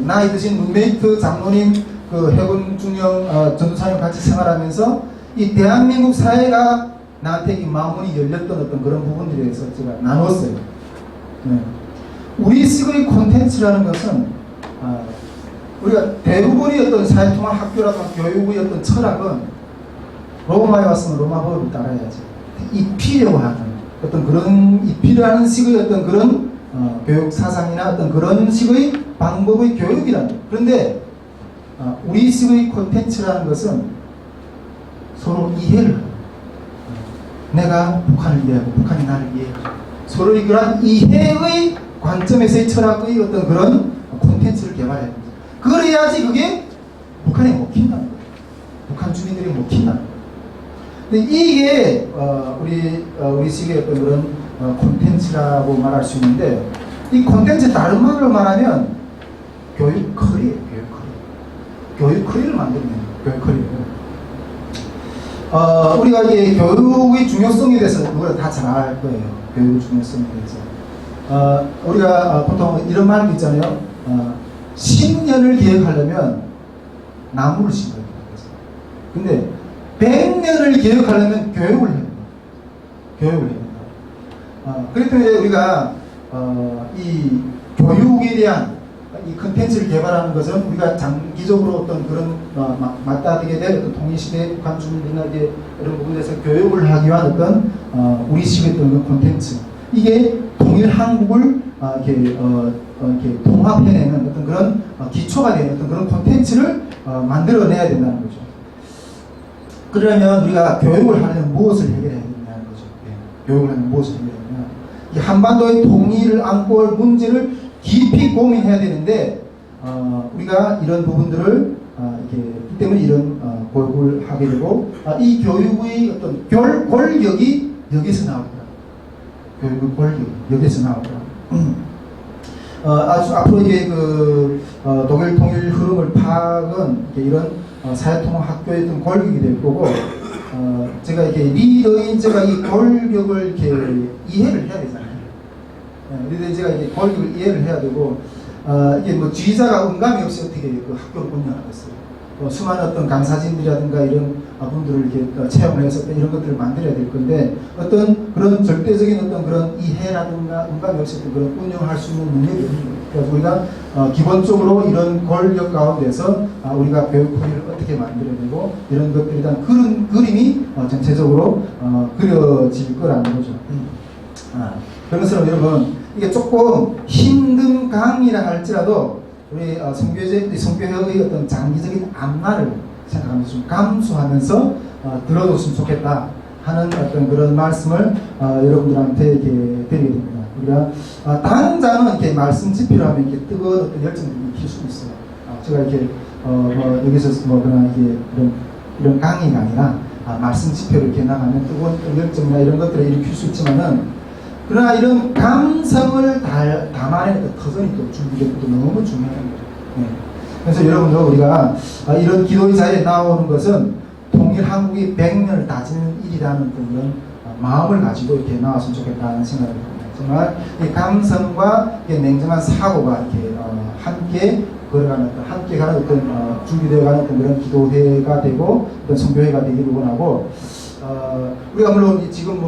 나이 드신 룸메이트 장로님, 해군 중령 전도사님 같이 생활하면서 이 대한민국 사회가 나한테 이 마음문이 열렸던 어떤 그런 부분들에 대해서 제가 나눴어요. 네. 우리식의 콘텐츠라는 것은 우리가 대부분의 어떤 사회통합 학교라든가 교육의 어떤 철학은 로마에 왔으면 로마 법을 따라야지. 입히려고 하는 어떤 그런 입히려는 식의 어떤 그런 교육 사상이나 어떤 그런 식의 방법의 교육이라는 거예요. 그런데 우리 식의 콘텐츠라는 것은 서로 이해를 하고 내가 북한을 이해하고 북한이 나를 이해하고 서로의 그런 이해의 관점에서의 철학의 어떤 그런 콘텐츠를 개발해야 됩니다. 그래야지 그게 북한에 먹힌다는 거예요. 북한 주민들이 먹힌다는 거예요. 근데 이게 우리 식의 어떤 그런 콘텐츠라고 말할 수 있는데 이 콘텐츠 다른 말로 말하면 교육 커리예요. 교육 커리를 만드는 거예요. 교육 커리예요. 우리가 이 교육의 중요성에 대해서 누구나 다 잘 알 거예요. 교육의 중요성에 대해서. 우리가 보통 이런 말도 있잖아요. 10년을 기획하려면 나무를 심어야 돼요. 근데 100년을 기획하려면 교육을 해야 돼요. 교육을 해야 된다. 그렇기 때문에 우리가 이 교육에 대한 이 컨텐츠를 개발하는 것은 우리가 장기적으로 어떤 그런 맞닿게 될 어떤 통일시대 북한 주민이나 이런 부분에서 교육을 하기 위한 어떤 우리식의 어떤 콘텐츠 이게 통일 한국을 이렇게 통합해내는 어떤 그런 기초가 되는 어떤 그런 콘텐츠를 만들어내야 된다는 거죠. 그러면 우리가 교육을 하려면 무엇을 해결해야 되냐는 거죠. 교육을 하려면 무엇을 해결해야 되냐. 이 한반도의 통일을 안고 올 문제를 깊이 고민해야 되는데 우리가 이런 부분들을 이렇게 때문에 이런 교육을 하게 되고 이 교육의 어떤 권력이 여기서 나오더라. 교육의 권력이 여기서 나오더라. 앞으로 이제 독일 통일 흐름을 파악은 이런 사회통합 학교의 어떤 권력이 될 거고 제가 이렇게 리더인 제가 이 권력을 이렇게 이해를 해야 되잖아요. 리더인 제가 이제 권력을 이해를 해야 되고 이게 뭐 지휘자가 응감이 없이 어떻게 그 학교를 운영하겠어요. 수많은 어떤 강사진들이라든가 이런 분들을 이렇게 채용을 해서 이런 것들을 만들어야 될 건데 어떤 그런 절대적인 어떤 그런 이해라든가 응감이 없이 그런 운영할 수 있는 능력이 없는 거예요. 그래서 우리가 기본적으로 이런 권력 가운데서 우리가 교육 코리를 어떻게 만들어야 되고 이런 것들에 대한 그런 그림이 전체적으로 그려질 거라는 거죠. 그런 것으로 여러분 이게 조금 힘든 강의라 할지라도 우리 성교회의 어떤 장기적인 앞날을 생각하면서 좀 감수하면서 들어줬으면 좋겠다 하는 어떤 그런 말씀을 여러분들한테 이렇게 드리게 됩니다. 우리가 당장은 이렇게 말씀 집필을 하면 이렇게 뜨거운 어떤 열정이 있을 수 있어요. 제가 이렇게 여기서 그냥 이게 이런 강의가 아니라 말씀 집필을 이렇게 나가면 뜨거운 열정이나 이런 것들을 일으킬 수 있지만은 그러나 이런 감성을 담아내는 터전이 또 준비되는 것도 너무 중요한 거죠. 네. 그래서 여러분도 우리가 이런 기도의 자리에 나오는 것은 통일 한국이 100년을 다지는 일이라는 그런 마음을 가지고 이렇게 나왔으면 좋겠다는 생각을 합니다. 정말 이 감성과 이 냉정한 사고가 이렇게 함께 걸어가는 함께 가는 어떤 준비되어가는 어떤 그런 기도회가 되고 어떤 선교회가 되기를 원하고 우리가 물론 지금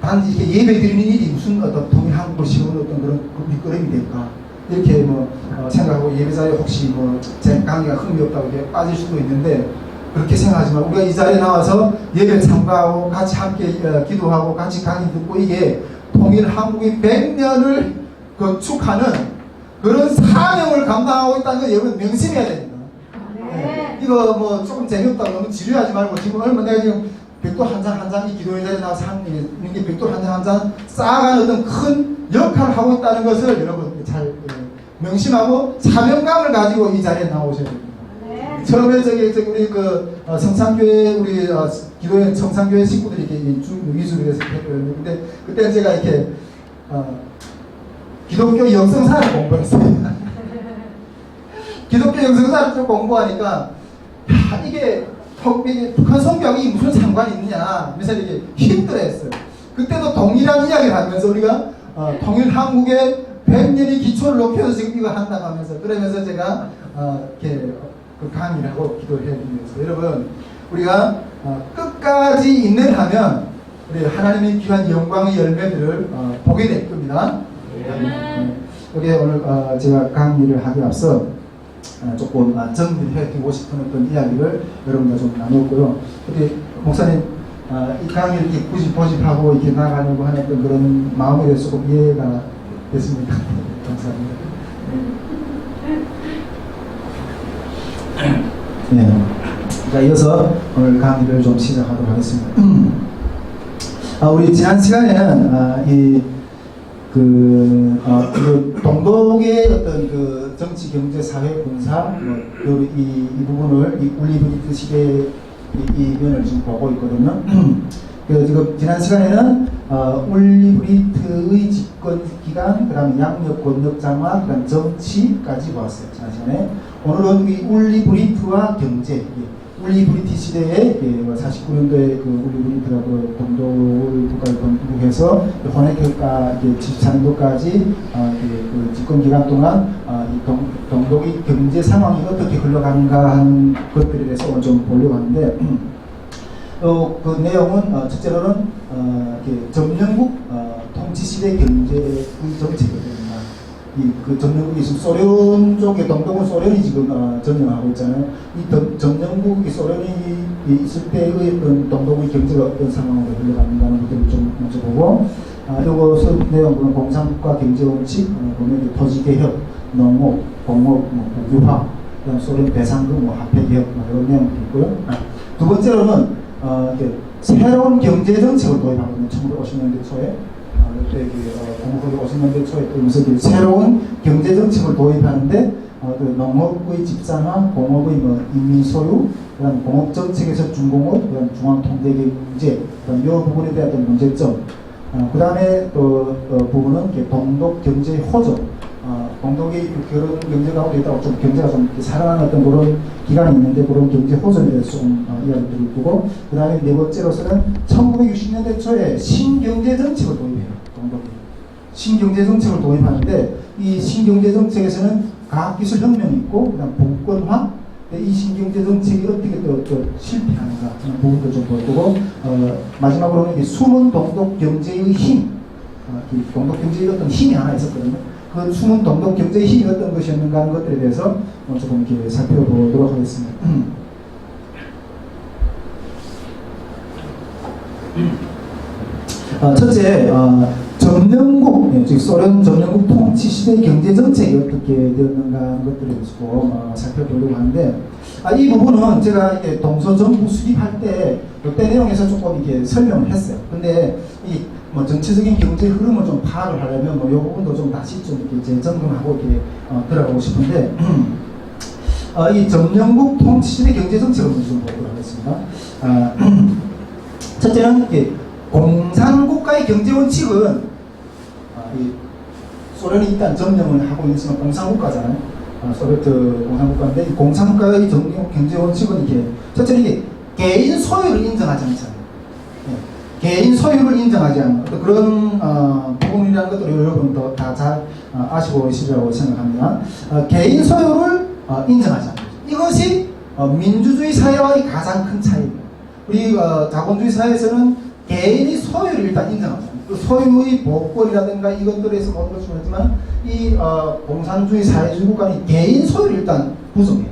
단지 이렇게 예배 드리는 일이 무슨 어떤 통일 한국을 세우는 어떤 그런 밑거름이 될까 이렇게 생각하고 예배자에 혹시 제 강의가 흥미없다고 이렇게 빠질 수도 있는데 그렇게 생각하지만 우리가 이 자리에 나와서 예배를 참가하고 같이 함께 기도하고 같이 강의 듣고 이게 통일 한국이 100년을 건축하는 그런 사명을 감당하고 있다는 걸 여러분 명심해야 됩니다. 네. 이거 조금 재미없다고 너무 지루하지 말고 지금 얼마 내가 지금 백돌 한 잔 한 잔 이 기도의 자리에 나와서 하는 게 백돌 한 잔 한 잔 쌓아가는 어떤 큰 역할을 하고 있다는 것을 여러분 잘 명심하고 사명감을 가지고 이 자리에 나오셔야 됩니다. 네. 처음에 우리 성산교회 우리 기도회 성산교회 식구들이 이렇게 위주로 해서 했는데 그때 제가 이렇게 기독교 영성사를 공부했어요. 기독교 영성사를 좀 공부하니까 이게 북한 성경이 무슨 상관이 있느냐 그래서 이렇게 힘들어했어요. 그때도 동일한 이야기를 하면서 우리가 통일 한국의 100년의 기초를 높여서 지금 이거 한다고 하면서 그러면서 제가 이렇게 강의를 하고 기도를 해드리면서 여러분 우리가 끝까지 인내하면 우리 하나님의 귀한 영광의 열매들을 보게 될 겁니다. 여기 오늘 제가 강의를 하기 앞서 조금 정리해드리고 싶은 어떤 이야기를 여러분과 좀 나눴고요. 근데 목사님 이 강의를 이렇게 고집하고 이렇게 나가려고 하는 어떤 그런 마음에 대해서 조금 이해가 됐습니다. 감사합니다. 네. 자, 이어서 오늘 강의를 좀 시작하도록 하겠습니다. 우리 지난 시간에는 그 동독의 어떤 그 정치, 경제, 사회, 군사 이 부분을 이 울리브리트 시대의 이 면을 지금 보고 있거든요. 그 지금 지난 시간에는 울리브리트의 집권 기간, 그다음 양력, 권력 장악, 그다음 정치까지 보았어요. 지난 시간에. 오늘은 이 울리브리트와 경제, 울리브리트 시대에 49년도에 그 울리브리트라고 동독을 국가를 건국해서 혼액혈과 74년도까지 그 집권 기간 동안 이 동독의 경제 상황이 어떻게 흘러가는가 하는 것들에 대해서 오늘 좀 보려고 하는데, 그 내용은 첫째로는 점령국 통치 시대 경제의 정책이거든요. 그 점령국이 지금 소련 쪽에 동독은 소련이 지금 점령하고 있잖아요. 이 점령국이 소련이 있을 때의 어떤 동독의 경제가 어떤 상황으로 흘러가는가는 것들을 좀 먼저 보고, 요것은 내용은 공산국가 경제원칙, 보면 토지개혁, 농업, 공업, 국유화, 그다음 소련 배상금, 화폐개혁 이런 내용도 있고요. 두 번째로는 새로운 경제정책을 도입하거든요. 1950년대 초에. 그때 공급이 50년대 초에 뜨면서 새로운 경제정책을 도입하는데, 그 농업의 집산화, 공업의 인민소유, 그다음 공업정책에서 중공업, 그다음 중앙통제경제, 그다음 이 부분에 대한 문제점, 그다음에 또 부분은 동독 경제 호조, 동독이 그런 경제 가운데 있다고 좀 경제가 좀 살아나는 어떤 그런 기간이 있는데, 그런 경제 호전에 대해서 좀 이야기를 두고, 그 다음에 네 번째로서는 1960년대 초에 신경제 정책을 도입해요. 동독이 신경제 정책을 도입하는데, 이 신경제 정책에서는 과학기술 혁명이 있고, 그다음 복권화, 이 신경제 정책이 어떻게 또 실패하는가 하는 부분도 좀 보여주고, 마지막으로는 이 숨은 동독 경제의 힘, 동독 경제의 어떤 힘이 하나 있었거든요. 그 숨은 동독 경제의 힘이 어떤 것이었는가 하는 것들에 대해서 조금 이렇게 살펴보도록 하겠습니다. 첫째, 점령국, 즉 소련 점령국 통치 시대 경제 정책이 어떻게 되었는가 하는 것들에 대해서 좀 살펴보려고 하는데, 이 부분은 제가 이게 동서정부 수립할 때 이때 내용에서 조금 이렇게 설명을 했어요. 근데 이 전체적인 경제 흐름을 좀 파악을 하려면 이 부분도 좀 다시 좀 이렇게 재점검하고 이렇게 들어가고 싶은데, 이 점령국 통치 시대 경제 정책을 먼저 좀 보도록 하겠습니다. 첫째는 공산국가의 경제 원칙은 소련이 일단 점령을 하고 있으면 공산국가잖아요. 소비에트 공산국가인데, 이 공산국가의 경제 원칙은 이게 첫째는 이게 개인 소유를 인정하지 않잖아요. 개인 소유를 인정하지 않는 그런 부분이라는 것들을 여러분도 다 잘 아시고 계시리라고 생각합니다. 개인 소유를 인정하지 않는 거죠. 이것이 민주주의 사회와의 가장 큰 차이입니다. 우리 자본주의 사회에서는 개인의 소유를 일단 인정하잖아요. 그 소유의 복권이라든가 이것들에서 모든 것을 하지만, 이 공산주의 사회주의 국가는 개인 소유를 일단 부정해요.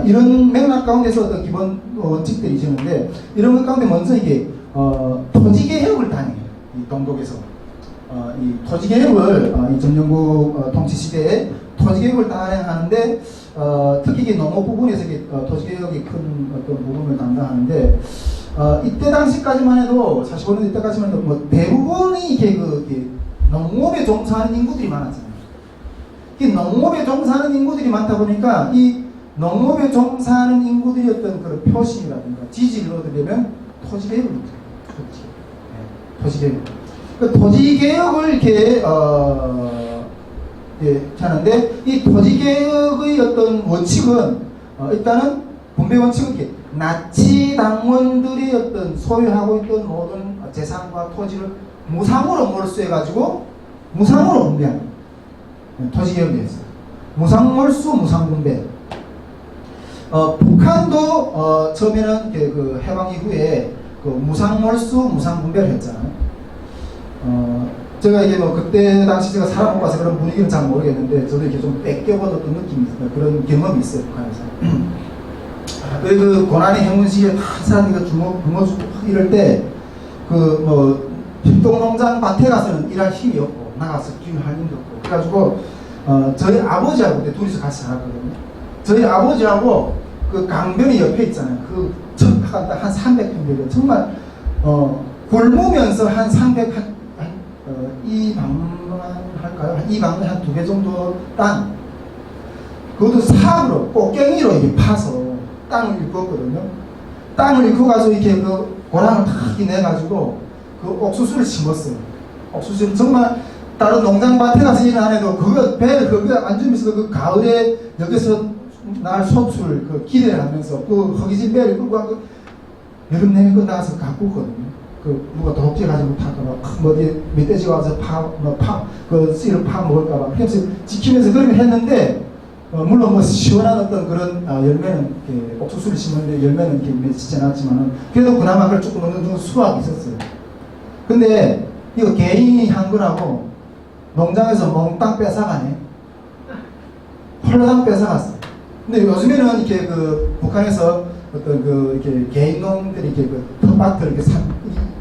이런 맥락 가운데서 어떤 기본 원칙들이 있는데, 이런 것 가운데 먼저 이게 토지개혁을 단행해요. 이 동독에서 이 토지개혁을 이 점령국 통치 시대에 토지개혁을 단행하는데, 특히 이게 농업 부분에서 이게 토지개혁이 큰 어떤 부분을 담당하는데, 이때 당시까지만 해도 45년 이때까지만 해도 대부분이 이게 농업에 종사하는 인구들이 많았잖아요. 이 농업에 종사하는 인구들이 많다 보니까 이 농업에 종사하는 인구들이 어떤 그런 표심이라든가 지지를 얻으려면 토지개혁을 못해요. 토지개혁. 그 토지개혁을 이렇게 하는데, 이 토지개혁의 어떤 원칙은 일단은 분배 원칙은 이렇게 나치 당원들이 어떤 소유하고 있던 모든 재산과 토지를 무상으로 몰수해가지고 무상으로 분배하는 토지개혁에 대해서 무상몰수 무상분배. 북한도 처음에는 그 해방 이후에 그 무상몰수 무상분배를 했잖아요. 제가 이게 뭐 그때 당시 제가 사람 못 봐서 그런 분위기는 잘 모르겠는데 저도 이렇게 좀 뺏겨버렸던 느낌이 있어요. 그런 경험이 있어요, 북한에서. 그 고난의 행군식에 한 사람이 굶어죽고 이럴 때 그 뭐 필동농장 밭에 가서는 일할 힘이 없고 나가서 기운할 힘도 없고 그래가지고 저희 아버지하고 그때 둘이서 같이 살았거든요. 저희 아버지하고 그 강변이 옆에 있잖아요. 그 한 300평 되고 정말 굶으면서 한 300, 이 방만 할까요? 한 이 방에 한 2개 정도 땅. 그것도 사업으로, 꽃갱이로 이렇게 파서 땅을 일궜거든요. 땅을 일궈가지고 이렇게 그 고랑을 탁 내가지고 그 옥수수를 심었어요. 옥수수를 정말 다른 농장밭에 가서 일을 안 해도 그거 배를 그거 앉으면서 그 가을에 여기서 날 소출을 그 기대를 하면서 그 허기진 배를 끌고 가고 여름 내내 끝나가서 갖고 오거든요. 그 누가 도둑질 가지고 탈까봐 뭐 어디 멧돼지가 와서 그 씨를 파 먹을까봐 그래서 지키면서 그렇게 했는데 물론 뭐 시원한 어떤 그런 열매는 이렇게 옥수수를 심었는데 열매는 이렇게 맺히지 않았지만은 그래도 그나마 그걸 조금 어느 정도 수확이 있었어요. 근데 이거 개인이 한 거라고 농장에서 몽땅 뺏어가네. 홀랑 뺏어갔어. 근데 요즘에는 이렇게 그 북한에서 어떤 그 이렇게 개인농들이 이렇게 그 텃밭을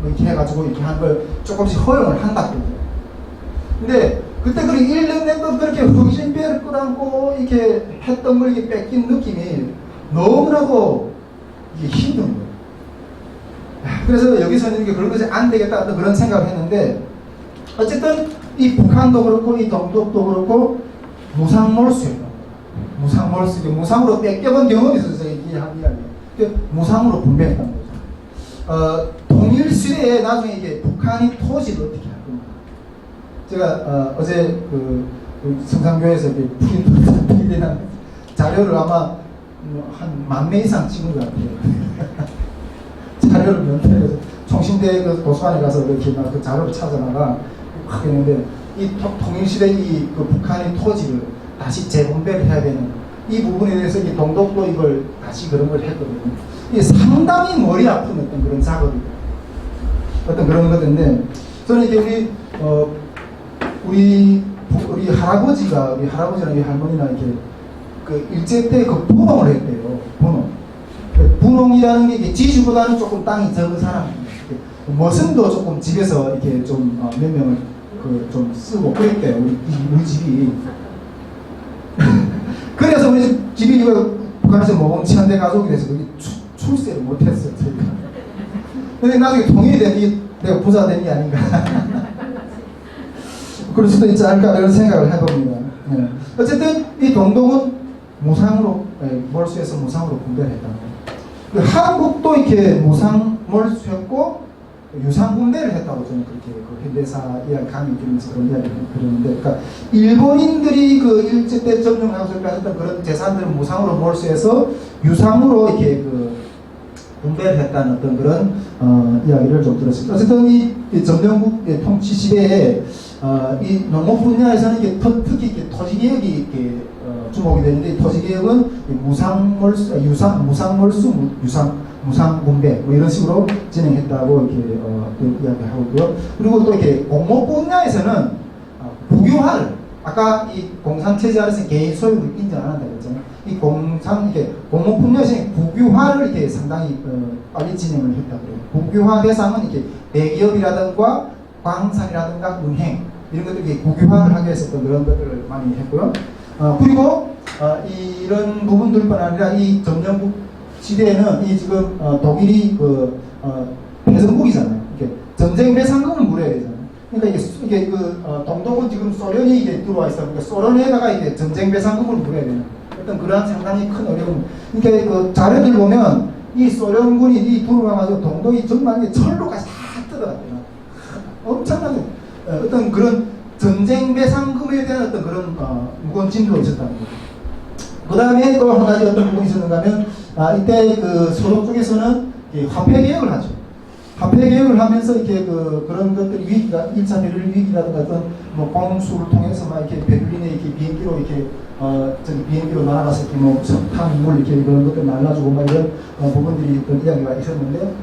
이렇게 해가지고 이렇게 한 걸 조금씩 허용을 한다고. 근데 그때 그렇게 1년 내도 그렇게 흑신 배를 끌어안고 이렇게 했던 걸 이렇게 뺏긴 느낌이 너무나도 이게 힘든 거예요. 그래서 여기서는 이게 그런 것이 안 되겠다 그런 생각을 했는데 어쨌든 이 북한도 그렇고 이 동독도 그렇고 무상몰수예요. 무상으로 뺏겨본 경험이 있었어요. 이게 한 이야기. 무상으로 분배했다는 거죠. 동일시대에 나중에 이게 북한이 토지를 어떻게 할 겁니까? 제가 어제 그 성산교회에서 프린트한 자료를 아마 한 10,000매 이상 찍은 것 같아요. 자료를 면태해서 총신대 그 도서관에 가서 이렇게 막 그 자료를 찾아나가 확 했는데 이 통일시대 그 북한의 토지를 다시 재분배를 해야 되는 이 부분에 대해서 이 동독도 이걸 다시 그런 걸 했거든요. 이게 상당히 머리 아픈 어떤 그런 작업이 어떤 그런 것인데 저는 이게 우리 할아버지랑 우리 할머니나 이렇게 그 일제 때 그 분홍을 했대요. 분홍이라는 게 이게 지주보다는 조금 땅이 적은 사람입니다. 머슴도 조금 집에서 이렇게 좀 몇 명을 그 좀 쓰고 그랬대요. 우리 집이. 그래서 우리 집이 이거 북한에서 모범치한대 가족이 돼서 거기 출세를 못했어요. 저희가. 근데 나중에 통일이 되니 내가 부자 된 게 아닌가. 그럴 수도 있지 않을까 이런 생각을 해봅니다. 네. 어쨌든 이 동독은 무상으로 몰수해서 무상으로 분배를 했다. 한국도 이렇게 무상 몰수했고 유상 분배를 했다고 저는 그렇게 그 현대사 이야기 감이 들으면서 그런 이야기를 그러는데, 그러니까 일본인들이 그 일제 때 점령하고 했던 그런 재산들을 무상으로 몰수해서 유상으로 이렇게 그 분배를 했다는 어떤 그런 이야기를 좀 들었습니다. 어쨌든 이 점령국 통치 시대에 이 농업 분야에서는 이게 특히 이렇게 토지개혁이 이렇게 주목이 되는데, 토지개혁은 무상몰수, 무상분배 뭐 이런 식으로 진행했다고 이렇게 이야기하고 있고요. 그리고 또 이렇게 공업 분야에서는 국유화를, 아까 이 공산체제 아래서 개인 소유를 인정 안 한다고 했잖아요. 이 공업 분야에서 국유화를 이렇게 상당히 빨리 진행을 했다고요. 국유화 대상은 이렇게 대기업이라든가 광산이라든가 은행 이런 것들이 국유화를 하기 위해서 그런 것들을 많이 했고요. 그리고 이런 부분들뿐 아니라 이 점령국 시대에는 이 지금 독일이 그 패전국이잖아요. 이렇게 전쟁 배상금을 물어야 되잖아요. 그러니까 이게 동독은 지금 소련이 이제 들어와 있어. 그러니까 소련에다가 이제 전쟁 배상금을 물어야 되는 어떤 그러한 상당히 큰 어려움. 그러니까 그 자료들 보면 이 소련군이 이 들어와가지고 동독이 정말 철로까지 다 뜯어갔대요. 엄청나게 어떤 그런 전쟁 배상금에 대한 어떤 그런 무거운 짐도 있었다는 거예요. 그 다음에 또 한 가지 어떤 부분이 있었는가 하면, 이때 그 소독 쪽에서는 화폐 개혁을 하죠. 화폐 개혁을 하면서 이렇게 그런 것들이 위기가, 1차 베를린 위기라든가 어떤 뭐 공수를 통해서 막 이렇게 베를린에 이렇게 비행기로 이렇게, 비행기로 날아가서 이렇게 뭐 석탄, 물 이렇게 그런 것들 날라주고 막 이런 부분들이 어떤 이야기가 있었는데,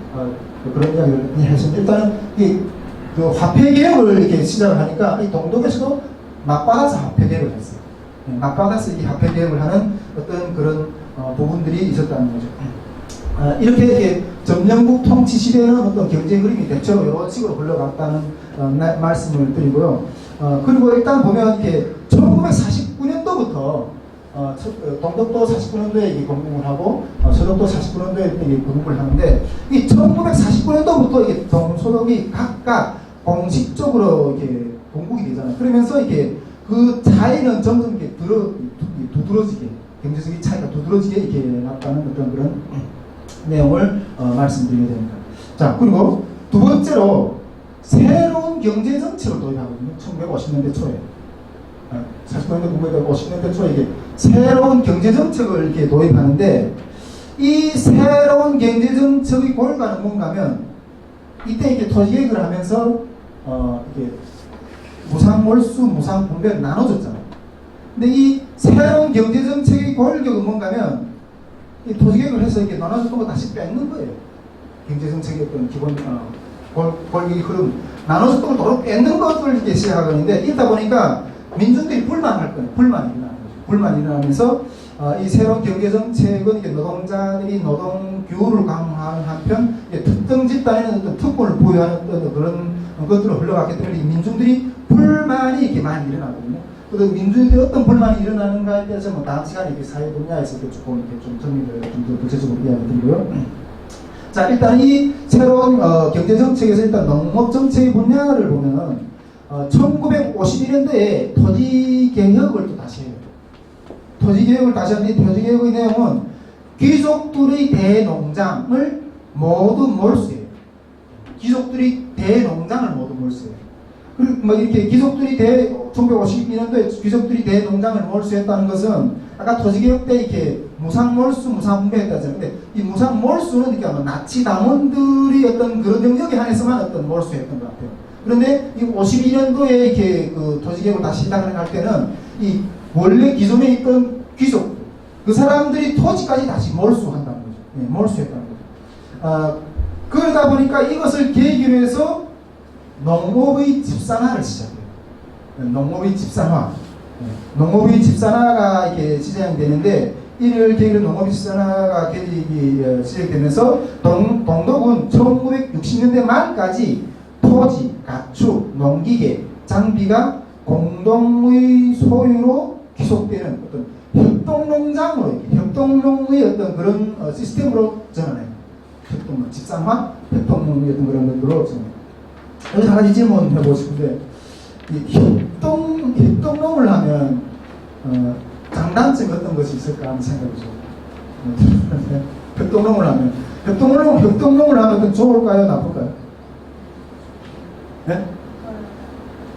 그런 이야기를 했습니다. 일단은 그 화폐 개혁을 이렇게 시작을 하니까 이 동독에서도 맞받아서 화폐 개혁을 했어요. 맞받아서 이 화폐 개혁을 하는 어떤 그런 부분들이 있었다는 거죠. 이렇게 점령국 통치 시대에는 어떤 경제 그림이 대체로 이런 식으로 흘러갔다는 말씀을 드리고요. 그리고 일단 보면 이렇게 1949년도부터 동독도 49년도에 건국을 하고 서독도 49년도에 건국을 하는데 이 1949년도부터 이게 동서독이 각각 공식적으로 이렇게 건국이 되잖아요. 그러면서 이렇게 그 차이는 점점 이렇게 두드러지게 경제적인 차이가 두드러지게 이렇게 나타나는 어떤 그런 내용을 말씀드리게 됩니다. 자, 그리고 두 번째로 새로운 경제 정책을 도입하거든요. 1950년대 초에. 49년대, 50년대 초에 이게 새로운 경제 정책을 이렇게 도입하는데 이 새로운 경제 정책의 골가는 뭔가 하면 이때 이렇게 토지개혁을 하면서 이렇게 무상몰수, 무상분배를 나눠줬잖아요. 근데 이 새로운 경제 정책의 골격은 뭔가 하면 이 토지개혁을 해서 이렇게 나눠줬던 거 다시 뺏는 거예요. 경제 정책의 어떤 기본 골격의 흐름, 나눠줬던 걸 도로 뺏는 것을 이렇게 시작하는데 이러다 보니까 민중들이 불만할 거예요. 불만이 일어나는 거죠. 불만이 일어나면서 이 새로운 경제 정책은 이게 노동자들이 노동 규율을 강화하는 한편 특정 집단에는 어떤 특권을 부여하는 어떤 그런 것들로 흘러갔기 때문에 민중들이 불만이 이렇게 많이 일어나거든요. 그리고 민중들이 어떤 불만이 일어나는가에 대해서 뭐 다음 시간에 이렇게 사회 분야에서 조금 이렇게 좀 정리를 좀 더 구체적으로 이야기 드리고요. 자, 일단 이 새로운 경제 정책에서 일단 농업 정책의 분야를 보면은 1951년도에 토지 개혁을 또 다시 해요. 토지 개혁을 다시 하는데 토지 개혁의 내용은 귀족들의 대농장을 모두 몰수해요. 귀족들이 대농장을 모두 몰수해요. 그리고 뭐 이렇게 귀족들이 1952년도에 귀족들이 대농장을 몰수했다는 것은 아까 토지개혁 때 이렇게 무상몰수, 무상분배했다잖아요. 근데 이 무상몰수는 그러니까 나치 당원들이 어떤 그런 영역에 한해서만 어떤 몰수했던 것 같아요. 그런데 이 52년도에 이렇게 그 토지개혁을 다시 시작할 때는 이 원래 기존에 있던 귀족, 그 사람들이 토지까지 다시 몰수한다는 거죠. 네, 몰수했다는 거죠. 그러다 보니까 이것을 계기로 해서 농업의 집산화를 시작해요. 농업의 집산화. 농업의 집산화가 이렇게 시작되는데 이를 계기로 농업의 집산화가 시작되면서 동독은 1960년대 말까지 토지, 가축, 농기계, 장비가 공동의 소유로 귀속되는 어떤 협동농장으로 협동농의 어떤 그런 시스템으로 전환해요. 협동농, 집산화, 협동농의 어떤 그런 것들로 전환해요. 여기서 한 가지 질문 해보고 싶은데 이 협동농을 하면 장단점이 어떤 것이 있을까 하는 생각이죠. 협동농을 하면 협동농을 하면 좋을까요, 나쁠까요? 네?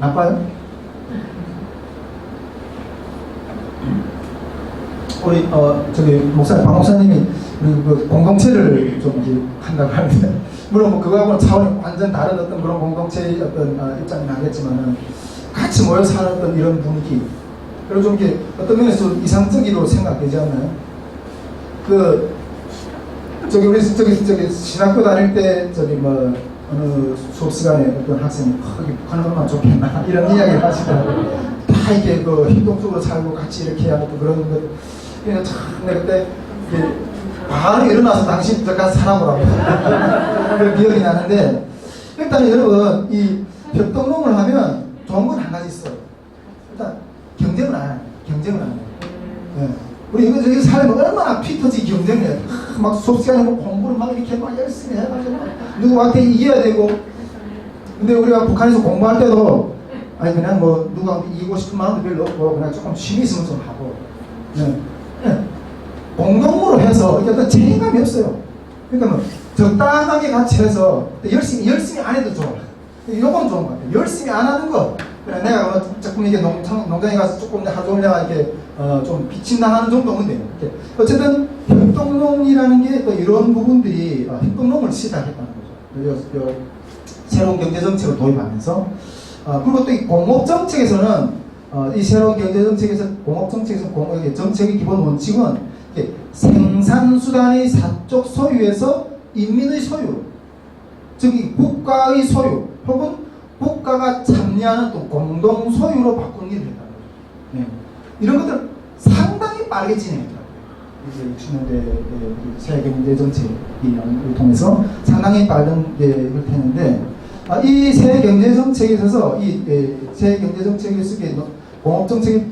나빠요? 우리 저기 박 목사님이 그 공동체를 좀 이제 한다고 하는데 물론 뭐 그거하고는 차원이 완전 다른 어떤 그런 공동체의 어떤 입장이 나겠지만은 같이 모여 사는 어떤 이런 분위기 그리고 좀 이렇게 어떤 면에서 이상적으로 생각되지 않나요? 우리 신학교 다닐 때 뭐 어느 수업 시간에 어떤 학생이 북한 것만 좋겠나 이런 이야기를 하시더라고요. 다 이렇게 협동적으로 살고 같이 이렇게 하는 그런 것. 그래서 참 내가 그때 바로 일어나서 당신 저까지 살아보라고 그런 기억이 나는데 일단 여러분 이 협동농을 하면 좋은 건 한 가지 있어요. 일단 경쟁은 안 해요. 네. 우리 이거 저기 살면 얼마나 피 터지게 경쟁해요. 막 수업 시간에 뭐 공부를 막 이렇게 막 열심히 해가지고 누구한테 이겨야 되고. 근데 우리가 북한에서 공부할 때도 아니 그냥 뭐 누가 이기고 싶은 마음도 별로 없고 그냥 조금 취미 있으면 좀 하고. 네. 공동으로 해서 어떤 책임감이 없어요. 그러니까 뭐 적당하게 같이 해서 열심히 안 해도 좋아. 이건 좋은 것 같아요. 열심히 안 하는 거. 그냥 내가 조금 이게 농장에 가서 조금 하루 종일 내가 이렇게 좀 비친당하는 정도면 돼요. 이렇게. 어쨌든 협동농이라는 게 또 이런 부분들이 협동농을 시작했다는 거죠. 새로운 경제 정책을 도입하면서 그리고 또 이 공업 정책에서는 이 새로운 경제 정책에서 공업 정책에서 정책의 기본 원칙은 생산수단의 사적 소유에서 인민의 소유, 즉 국가의 소유 혹은 국가가 참여하는 또 공동 소유로 바꾼 일을 했다는 거죠. 네. 이런 것들 상당히 빠르게 진행했다고. 이제 60년대 세계경제정책을 통해서 상당히 빠른 일을 했는데, 이 세계경제정책에 있어서 이 세계경제정책에서 공업정책의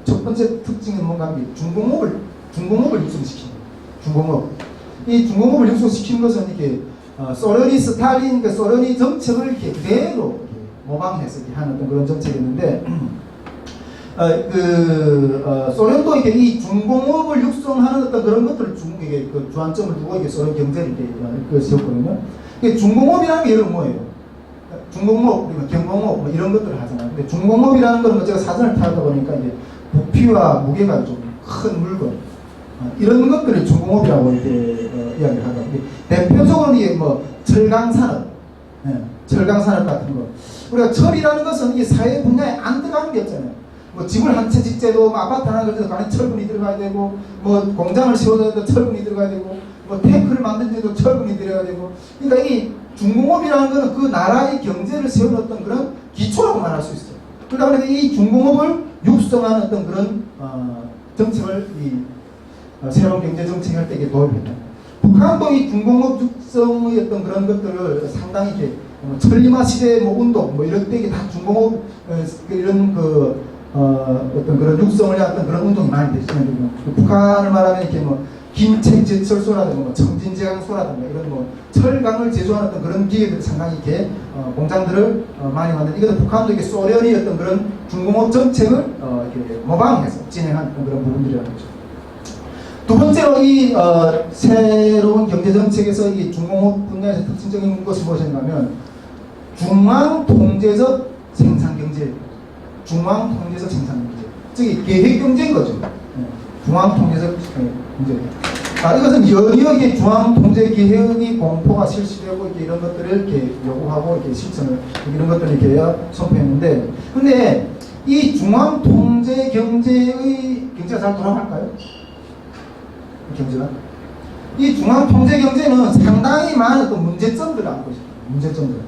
첫 번째 특징은 뭔가 하면 중공업을 육성시키는 중공업. 이 중공업을 육성시키는 것은 이렇게 소련이 스탈린 소련이 정책을 이렇게 그대로 모방해서 이렇게 하는 어떤 그런 정책이었는데, 소련도 이렇게 이 중공업을 육성하는 어떤 그런 것들을 중국에게 그 주안점을 두고 이게 소련 경제를 이렇게 세웠거든요. 중공업이라는 게 이런 뭐예요? 중공업, 우리가 경공업 뭐 이런 것들을 하잖아요. 근데 중공업이라는 건 제가 사전을 타다 보니까 이제 부피와 무게가 좀 큰 물건 이런 것들을 중공업이라고 이렇게 이야기를 하더라고요. 대표적으로 이게 뭐 철강산업, 철강산업 같은 거. 우리가 철이라는 것은 이게 사회 분야에 안 들어가는 게 없잖아요. 뭐 집을 한 채 짓재도 뭐 아파트 하나 짓어도 안에 철분이 들어가야 되고, 뭐 공장을 세워도 철분이 들어가야 되고, 뭐 탱크를 만드는데도 철분이 들어가야 되고. 그러니까 이 중공업이라는 것은 그 나라의 경제를 세워놓던 그런 기초라고 말할 수 있어요. 그러니까 이 중공업을 육성하는 어떤 그런 정책을 새로운 경제 정책을 할 때 이게 도입을 했다. 북한도 이 중공업 육성의 어떤 그런 것들을 상당히 이렇게 천리마 시대 뭐 운동 뭐 이럴 때 이게 다 중공업 이런 어떤 그런 육성을 했던 그런 운동이 많이 되시거든요. 북한을 말하면 이렇게 뭐 김책제철소라든가 뭐 청진제강소라든가 이런 뭐 철강을 제조하는 어떤 그런 기계들 상당히 이렇게 공장들을 많이 만든, 이것도 북한도 이게 소련이 어떤 그런 중공업 정책을 이렇게 모방해서 진행한 어떤 그런 부분들이라는 거죠. 두 번째로 이 새로운 경제 정책에서 이 중공업 분야에서 특징적인 것이 무엇인가면 중앙 통제적 생산 경제, 중앙 통제적 생산 경제, 즉 계획 경제인 거죠. 중앙 통제적 경제. 이것은 여기에 중앙 통제 계획이 공포가 실시되고 이렇게 이런 것들을 이렇게 요구하고 이렇게 실천을 이런 것들을 이렇게 선포했는데, 근데 이 중앙 통제 경제가 잘 돌아갈까요? 경제가? 이 중앙 통제 경제는 상당히 많은 또 문제점들을 안고 있습니다. 문제점들.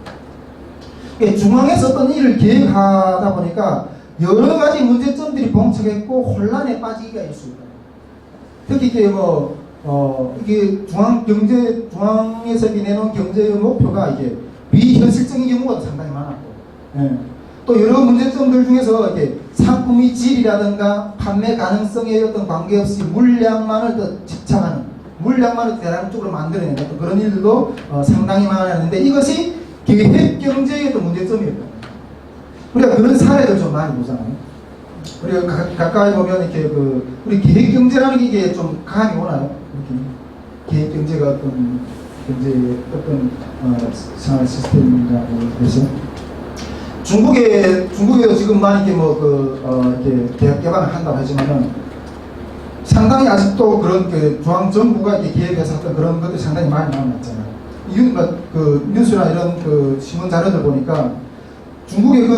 중앙에서 어떤 일을 계획하다 보니까 여러 가지 문제점들이 봉착했고 혼란에 빠지기가 있을 수 있다. 특히 이게 이게 중앙에서 내놓은 경제의 목표가 이게 비현실적인 경우가 상당히 많았고, 또 여러 문제점들 중에서 이게 상품의 질이라든가 판매 가능성에 어떤 관계없이 물량만을 더 집착하는, 물량만을 대량적으로 만들어내는 어떤 그런 일들도 상당히 많았는데, 이것이 계획 경제의 어떤 문제점이었다. 우리가 그런 사례들 좀 많이 보잖아요. 우리가 가까이 보면 이렇게 우리 계획 경제라는 게 이게 좀 감이 오나요? 이렇게 계획 경제가 어떤 경제의 어떤 생활 시스템인가 그래서 중국에도 지금 많이 이렇게 대학 개방을 한다고 하지만은 상당히 아직도 그런 중앙 정부가 이렇게 계획해서 했던 그런 것들이 상당히 많이 남았잖아요. 뉴스나 이런 신문 자료들 보니까 중국의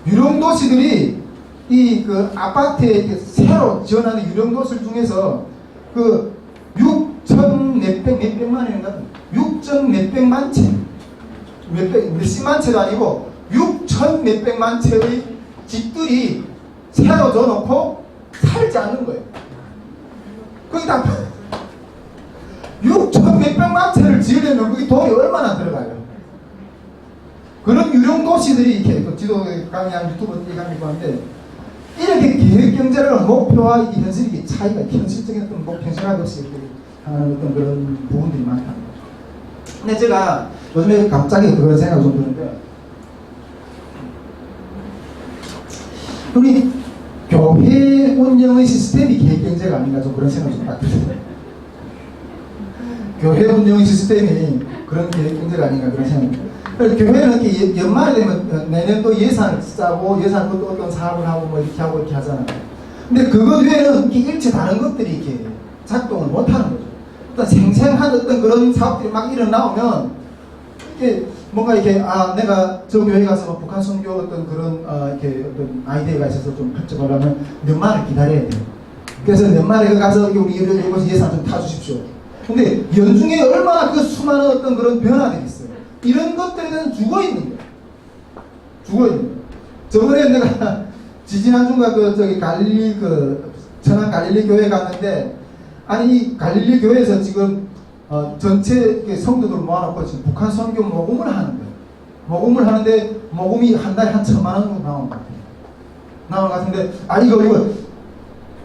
유령 도시들이 이 아파트에 새로 지어나는 유령 도시 중에서 6천 몇백만인가 6천 몇백만 채, 몇십만 채도 아니고 6천 몇백만 채의 집들이 새로 져놓고 살지 않는 거예요. 거기다 6천 몇백만 채를 지으려면 그게 돈이 얼마나 들어가요? 그런 유령 도시들이 이렇게 지도 강의하는 유튜브 강의 보는데, 이렇게 계획 경제를 목표와 이게 현실이 차이가, 현실적인 어떤 현실화가 없이 하는 어떤 그런 부분들이 많다는 거죠. 근데 제가 요즘에 갑자기 그런 생각이 좀 드는데, 우리 교회 운영의 시스템이 계획 경제가 아닌가 좀 그런 생각이 좀 딱 들어요. 교회 운영 시스템이 그런 계획 경제가 아닌가 그런 생각이. 그래서 교회는 이렇게 연말에 되면 내년도 예산을 짜고 예산으로 또 어떤 사업을 하고 뭐 이렇게 하고 이렇게 하잖아요. 근데 그것 외에는 일체 다른 것들이 이렇게 작동을 못 하는 거죠. 어떤 생생한 어떤 그런 사업들이 막 일어나오면 이렇게 뭔가 이렇게 내가 저 교회 가서 뭐 북한 선교 어떤 그런 이렇게 어떤 아이디어가 있어서 좀 펼쳐보려면 연말을 기다려야 돼요. 그래서 연말에 가서 우리 이곳 예산 좀 타주십시오. 근데 연중에 얼마나 수많은 어떤 그런 변화들이 있어요. 이런 것들에는 죽어있는 거예요. 죽어있는 거예요. 저번에 내가 지지난주인가 저기 갈릴리 천안 갈릴리 교회 갔는데, 아니 이 갈릴리 교회에서 지금 전체 성도들 모아놓고 지금 북한 선교 모금을 하는 거예요. 모금을 하는데 모금이 한 달에 한 1,000만 원 정도 나온 것 같아요. 나온 것 같은데, 이거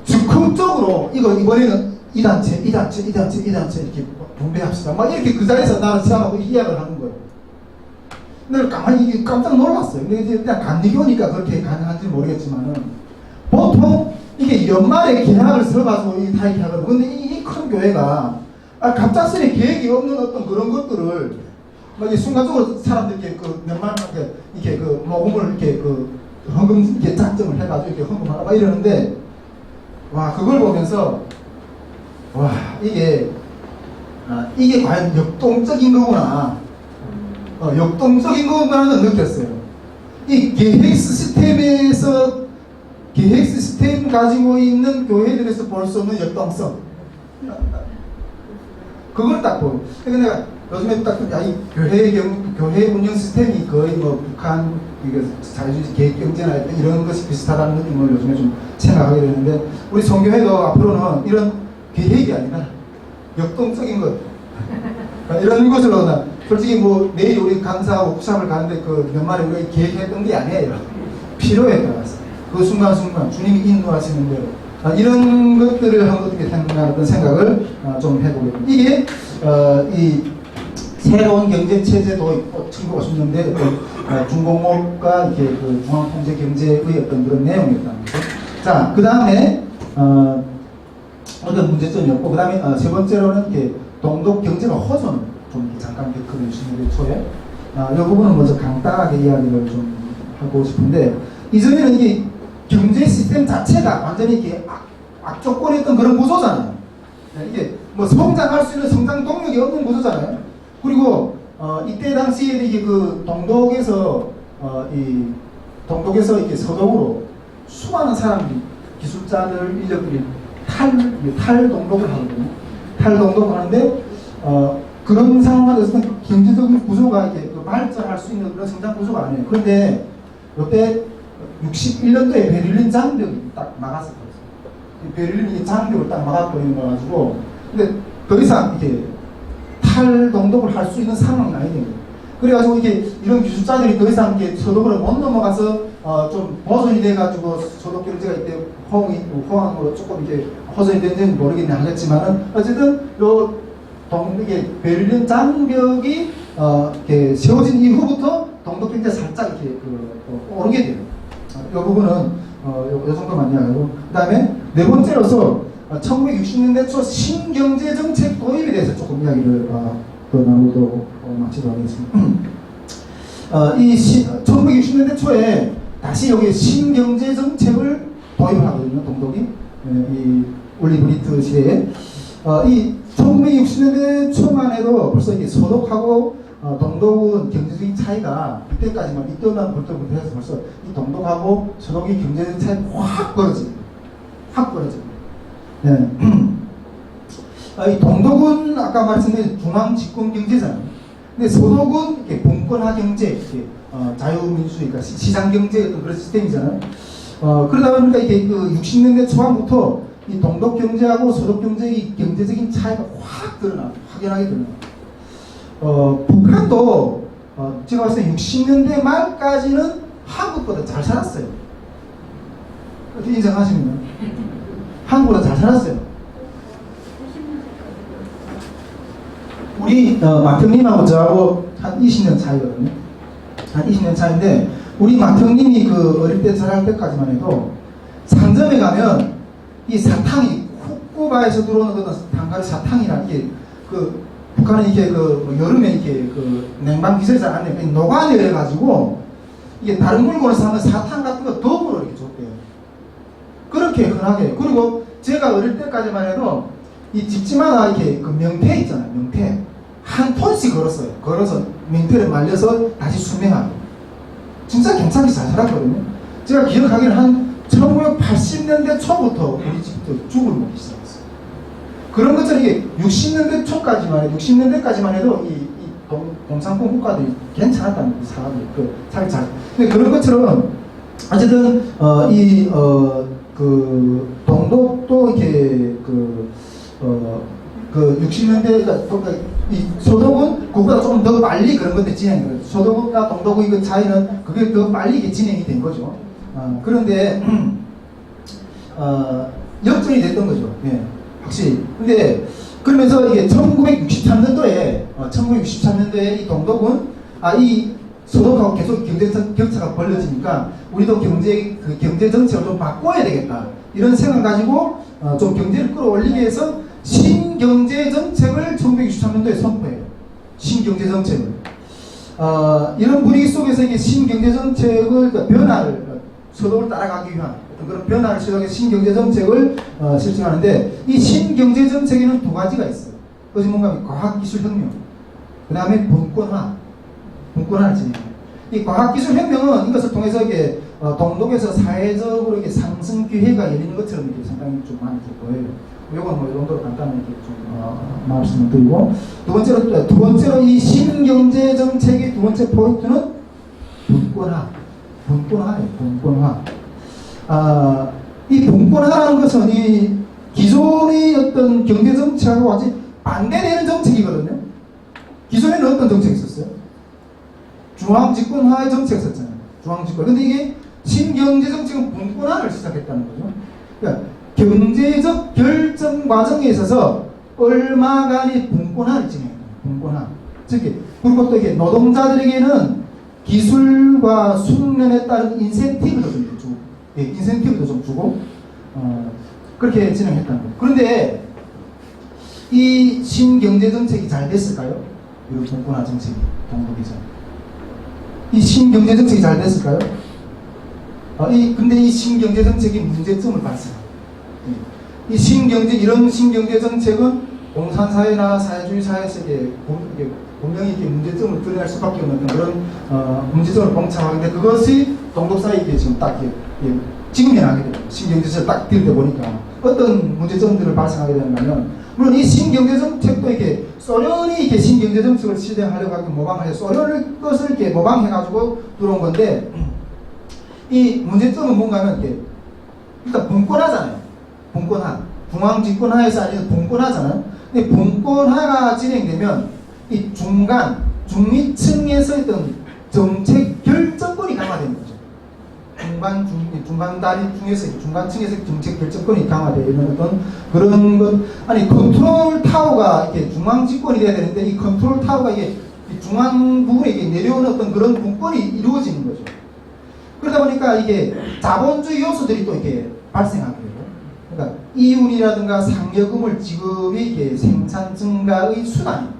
적극적으로 이번에는 이 단체 이렇게 분배합시다. 막 이렇게 그 자리에서 나를 시작하고 이야기를 하는 거예요. 근데 가만히 깜짝 놀랐어요. 근데 이제 그냥 감리교니까 그렇게 가능한지 모르겠지만은, 보통 이게 연말에 계약을 써가지고 다 이렇게 하거든요. 근데 이 큰 교회가 갑작스레 계획이 없는 어떤 그런 것들을 막 순간적으로 사람들께 몇만 이렇게 모금을 이렇게 헌금 이렇게 작정을 해가지고 이렇게 헌금하라 막 이러는데, 와, 그걸 보면서 와, 이게 과연 역동적인 거구나. 역동적인 거구나는 느꼈어요. 이 계획 시스템 가지고 있는 교회들에서 볼 수 없는 역동성. 그걸 딱 보고. 그러니까 내가 요즘에 딱, 이 교회 운영 시스템이 거의 북한 자유주의 계획 경제나 이런 것이 비슷하다는 느낌을 요즘에 좀 생각하게 되는데, 우리 선교회도 앞으로는 이런 계획이 아니라 역동적인 것, 이런 것으로 솔직히 내일 우리 강사하고 워크숍을 가는데 연말에 우리가 계획했던 게 아니에요. 필요에 따라서 그 순간순간 주님이 인도하시는 대로 이런 것들을 한번 어떻게 생각하는 생각을 좀 해보겠습니다. 이게 이 새로운 경제 체제도 1950년대 중공업과 이렇게 중앙통제 경제의 어떤 그런 내용이었다는 거죠. 자, 그 다음에 어떤 문제점이었고, 그 다음에 세 번째로는 이렇게 동독 경제가 호전을 좀 잠깐 겪은 60년대 초에 이 부분은 먼저 간단하게 이야기를 좀 하고 싶은데, 이전에는 이게 경제 시스템 자체가 완전히 이렇게 악조건이었던 그런 구조잖아요. 이게 성장할 수 있는 성장 동력이 없는 구조잖아요. 그리고 이때 당시에 이게 동독에서 이렇게 서독으로 수많은 사람들이, 기술자들, 인력들이 탈동독을 하거든요. 탈동독을 하는데 그런 상황에서는 경제적인 구조가 이렇게 발전할 수 있는 그런 성장 구조가 아니에요. 그런데 이때 61년도에 베를린 장벽이 딱 막았었거든요. 베를린이 장벽을 딱 막아버리는 거 가지고, 근데 더 이상 이렇게 탈동독을 할 수 있는 상황이 아니에요. 그래가지고 이런 기술자들이 더 이상 이렇게 서독으로 못 넘어가서 좀 보존이 돼가지고 서독 경제가 이때 호황으로 조금 이렇게 호전이 된지는 모르겠네 하겠지만은, 어쨌든 이게 베를린 장벽이 이렇게 세워진 이후부터 동독 경제가 살짝 이렇게 오르게 돼요. 이 부분은 요 정도만 이야기하고, 그 다음에 네 번째로서 1960년대 초 신경제 정책 도입에 대해서 조금 이야기를 더 나누도록 마치도록 하겠습니다. 1960년대 초에 다시 여기 신경제 정책을 도입을 하거든요, 동독이. 이 올리브리트 시대에. 이 1960년대 초만 해도 벌써 이게 서독하고 동독은 경제적인 차이가 이때만 볼 때부터 해서 벌써 이 동독하고 서독이 경제적인 차이가 확 벌어집니다. 네. 이 동독은 아까 말씀드린 중앙 집권 경제잖아요. 근데 서독은 이렇게 분권화 경제, 이렇게 자유민주주의, 그러니까 시장 경제 어떤 그런 시스템이잖아요. 그러다 보니까 이게 60년대 초반부터 이 동독 경제하고 서독 경제의 경제적인 차이가 확연하게 드러나요. 북한도 제가 봤을 때 60년대 말까지는 한국보다 잘 살았어요. 어떻게 인정하십니까? 한국보다 잘 살았어요. 우리 마태님하고 저하고 한 20년 차이거든요. 한 20년 차인데, 우리 마태님이 어릴 때 자랄 때까지만 해도 상점에 가면 이 사탕이 후쿠바에서 들어오는 단가리 사탕이라, 이게 북한은 이게 여름에 이게 냉방 기술이 잘 안 돼. 노관이래 가지고 이게 다른 물건을 사면 사탕 같은 거 덤으로 이렇게 줬대요. 그렇게 흔하게. 그리고 제가 어릴 때까지만 해도 이 집집마다 이렇게 명태 있잖아요. 명태. 한 톤씩 걸어서 명태를 말려서 다시 수매하고. 진짜 괜찮게 잘 살았거든요. 제가 기억하기로는 한 1980년대 초부터 우리 집도 죽을 먹기 시작했어요. 그런 것처럼 이게 60년대 초까지만 해도, 60년대까지만 해도 공산권 국가들이 괜찮았다는 그 사람이 그 자기 잘. 근데 그런 것처럼 어쨌든 그 동독도 이렇게 그 60년대 이 소독은 그보다 좀 더 빨리 그런 것들 진행이 돼요. 소독과 동독의 그 차이는 그게 더 빨리 이게 진행이 된 거죠. 그런데 역전이 됐던 거죠. 예, 확실히. 근데 그러면서 이게 1963년도에 이 동독은 이 소독하고 계속 경제적 격차가 벌어지니까 우리도 경제 정책을 좀 바꿔야 되겠다 이런 생각 가지고 좀 경제를 끌어올리기 위해서 신경제 정책을 1963년도에 선포해요. 신경제 정책을. 이런 분위기 속에서 이게 신경제 정책을 변화를 소독을 따라가기 위한 어떤 그런 변화를 시도해서 신경제 정책을 실천하는데 이 신경제 정책에는 두 가지가 있어요. 그것이 뭔가 과학기술혁명, 그 다음에 분권화를 진행해요. 이 과학기술혁명은 이것을 통해서 이게 동독에서 사회적으로 이게 상승 기회가 열리는 것처럼 이렇게 상당히 좀 많이 보여요. 이건 뭐 이 정도로 간단하게 좀 말씀을 드리고 두 번째로 이 신경제 정책의 두 번째 포인트는 분권화예요. 이 분권화라는 것은 이 기존의 어떤 경제 정책하고 완전히 반대되는 정책이거든요. 기존에는 어떤 정책이 있었어요? 중앙집권화의 정책이 있었잖아요. 중앙집권. 근데 이게 신경제 정책은 분권화를 시작했다는 거죠. 그러니까 경제적 결정 과정에 있어서 얼마간의 분권화를 진행해요. 분권화. 그리고 또 이게 노동자들에게는 기술과 숙련에 따른 인센티브도 좀 주고, 인센티브도 좀 주고, 그렇게 진행했다는 거예요. 그런데 이 신경제 정책이 잘 됐을까요? 이런 분권화 정책이 동독에서. 이 신경제 정책이 잘 됐을까요? 근데 이 신경제 정책이 문제점을 발생합니다. 이 이런 신경제 정책은 공산사회나 사회주의 사회에서 분명히 이렇게 문제점을 드러낼 수밖에 없는 그런 문제점을 봉착하는데 그것이 동독사회에 지금 딱 직면하게 됩니다. 신경제 정책을 딱 들다 보니까 어떤 문제점들을 발생하게 되냐면 물론 이 신경제 정책도 이렇게 소련이 이렇게 신경제 정책을 실행하려고 모방하려 소련을 것을 이렇게 모방해가지고 들어온 건데 이 문제점은 뭔가 하면 이렇게 일단 분권화잖아요. 중앙집권화에서 아니면 분권화잖아요. 근데 분권화가 진행되면 이 중위층에서 있던 정책 결정권이 강화되는 거죠. 중간다리 중에서 중간층에서 정책 결정권이 강화되는 어떤 그런 것. 아니 컨트롤 타워가 이렇게 중앙집권이 돼야 되는데 이 컨트롤 타워가 이게 중앙 부분에 이게 내려오는 어떤 그런 분권이 이루어지는 거죠. 그러다 보니까 이게 자본주의 요소들이 또 이렇게 발생하게 돼요. 그러니까 이윤이라든가 상여금을 지급이 이게 생산 증가의 수단이에요.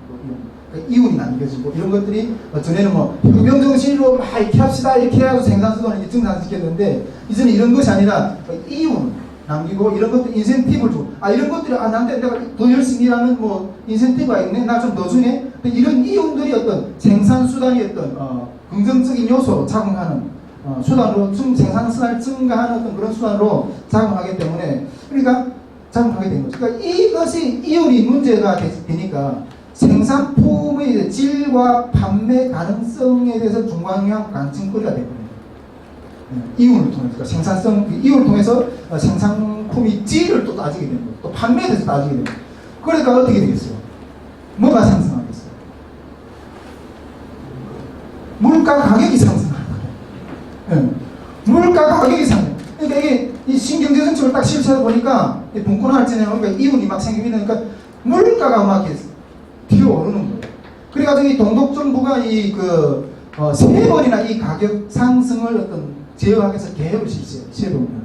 그러니까 이윤이 남겨지고 이런 것들이 전에는 뭐 혁명 정신으로 막 이렇게 합시다 이렇게 해서 생산 수단을 증산시켰는데 이제는 이런 것이 아니라 이윤 남기고 이런 것들 인센티브를 주고 이런 것들이 나한테 내가 더 열심히 일하면 뭐 인센티브가 있네 나 좀 더 주네 이런 이윤들이 어떤 생산 수단이 어떤 긍정적인 요소로 작용하는 수단으로 생산 수단을 증가하는 어떤 그런 수단으로 작용하기 때문에 그러니까 작용하게 된 거죠. 그러니까 이것이 이윤이 문제가 되니까 생산품의 질과 판매 가능성에 대해서 중앙영향 관심거리가 되거든요. 이윤을 통해서 그러니까 생산성 이윤을 통해서 생산품의 질을 또 따지게 되는 거예요. 또 판매에 대해서 따지게 되는 거예요. 그러니까 어떻게 되겠어요? 뭐가 상승하겠어요? 물가 가격이 상승하는 거예요. 물가 가격이 상승. 그러니까 이게 이 신경제 정책을 딱 실천하다 보니까 분권화를 진행하니까 이윤이 막 생기면 그러니까 물가가 막 튀어오르는 거예요. 그래가지고 이 동독 정부가 세 번이나 이 가격 상승을 어떤 제어하기 위해서 계획을 실시해요. 세 번이나.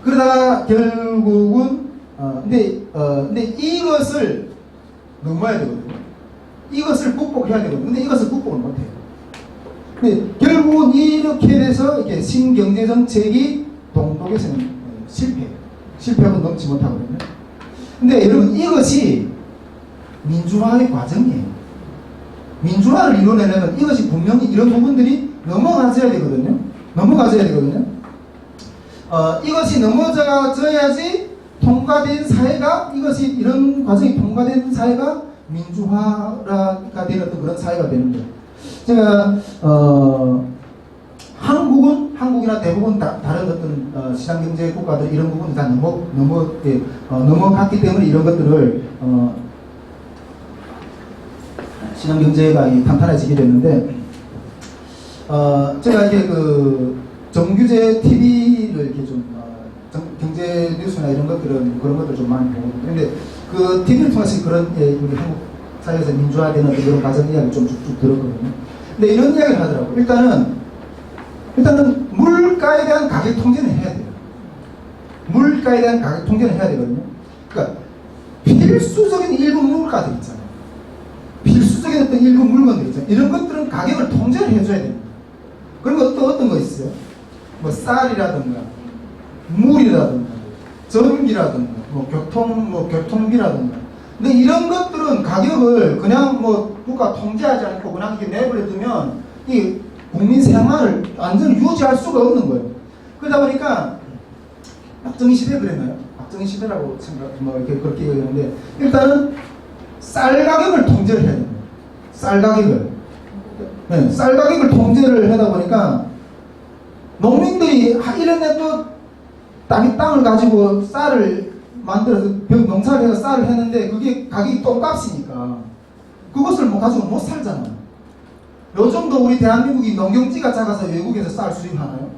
그러다가 결국은 근데 이것을 넘어야 되거든요. 이것을 극복해야 되거든요. 근데 이것을 극복을 못해요. 근데 결국은 이렇게 돼서 이렇게 신경제 정책이 동독에서는 실패하고 넘지 못하거든요. 근데 여러분 이것이 민주화의 과정이에요. 민주화를 이루려면 이것이 분명히 이런 부분들이 넘어가져야 되거든요. 이것이 넘어져야지 통과된 사회가 이런 과정이 통과된 사회가 민주화가 되는 어떤 그런 사회가 되는 거예요. 제가 한국이나 대부분 다른 어떤 시장경제 국가들 이런 부분이 다 넘어갔기 때문에 이런 것들을 시장경제가 탄탄해지게 됐는데 제가 이제 그 정규제 TV를 이렇게 좀 경제 뉴스나 이런 것들은 그런 것들 좀 많이 보거든요. 근데 그 TV를 통해서 그런 우리 한국 사회에서 민주화되는 그런 과정 이야기를 좀 쭉쭉 들었거든요. 근데 이런 이야기를 하더라고요. 일단은 물가에 대한 가격 통제는 해야 돼요. 물가에 대한 가격 통제는 해야 되거든요. 그러니까 필수적인 일부 물가들 있잖아요. 필수적인 어떤 일부 물건들 있잖아요. 이런 것들은 가격을 통제를 해줘야 됩니다. 그리고 어떤 거 있어요? 뭐 쌀이라든가 물이라든가 전기라든가 교통비라든가. 근데 이런 것들은 가격을 그냥 국가 통제하지 않고 그냥 이렇게 내버려두면 이 국민 생활을 완전히 유지할 수가 없는 거예요. 그러다 보니까 박정희 시대 그랬나요? 박정희 시대라고 이렇게 그렇게 얘기하는데 일단은 쌀 가격을 통제를 해야 됩니다. 쌀 가격을. 네, 쌀 가격을 통제를 하다 보니까 농민들이 이런데 또 땅을 가지고 쌀을 만들어서 농사를 해서 쌀을 했는데 그게 가격이 똥값이니까 그것을 가지고 못 살잖아요. 요즘도 우리 대한민국이 농경지가 작아서 외국에서 쌀 수입하나요?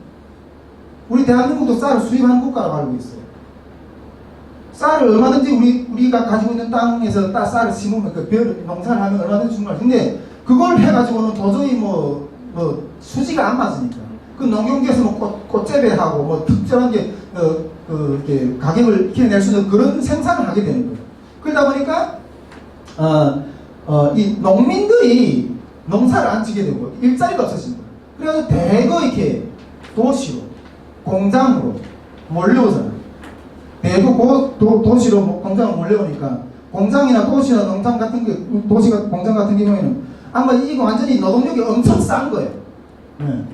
우리 대한민국도 쌀을 수입하는 국가라고 알고 있어요. 쌀을 얼마든지 우리가 가지고 있는 땅에서 쌀을 심으면 농사를 하면 얼마든지 충분할 텐데 그걸 해가지고는 도저히 수지가 안 맞으니까 그 농경지에서 꽃재배하고 특정한 게 이렇게 가격을 이렇게 낼 수 있는 그런 생산을 하게 되는 거예요. 그러다 보니까 이 농민들이 농사를 안 짓게 되고 일자리가 없어진 거예요. 그래서 대거 이렇게 도시로 공장으로 몰려오잖아요. 대거 도시로 공장으로 몰려오니까 공장이나 도시나 농장 같은 게 공장 같은 경우에는 아마 이거 완전히 노동력이 엄청 싼 거예요. 네.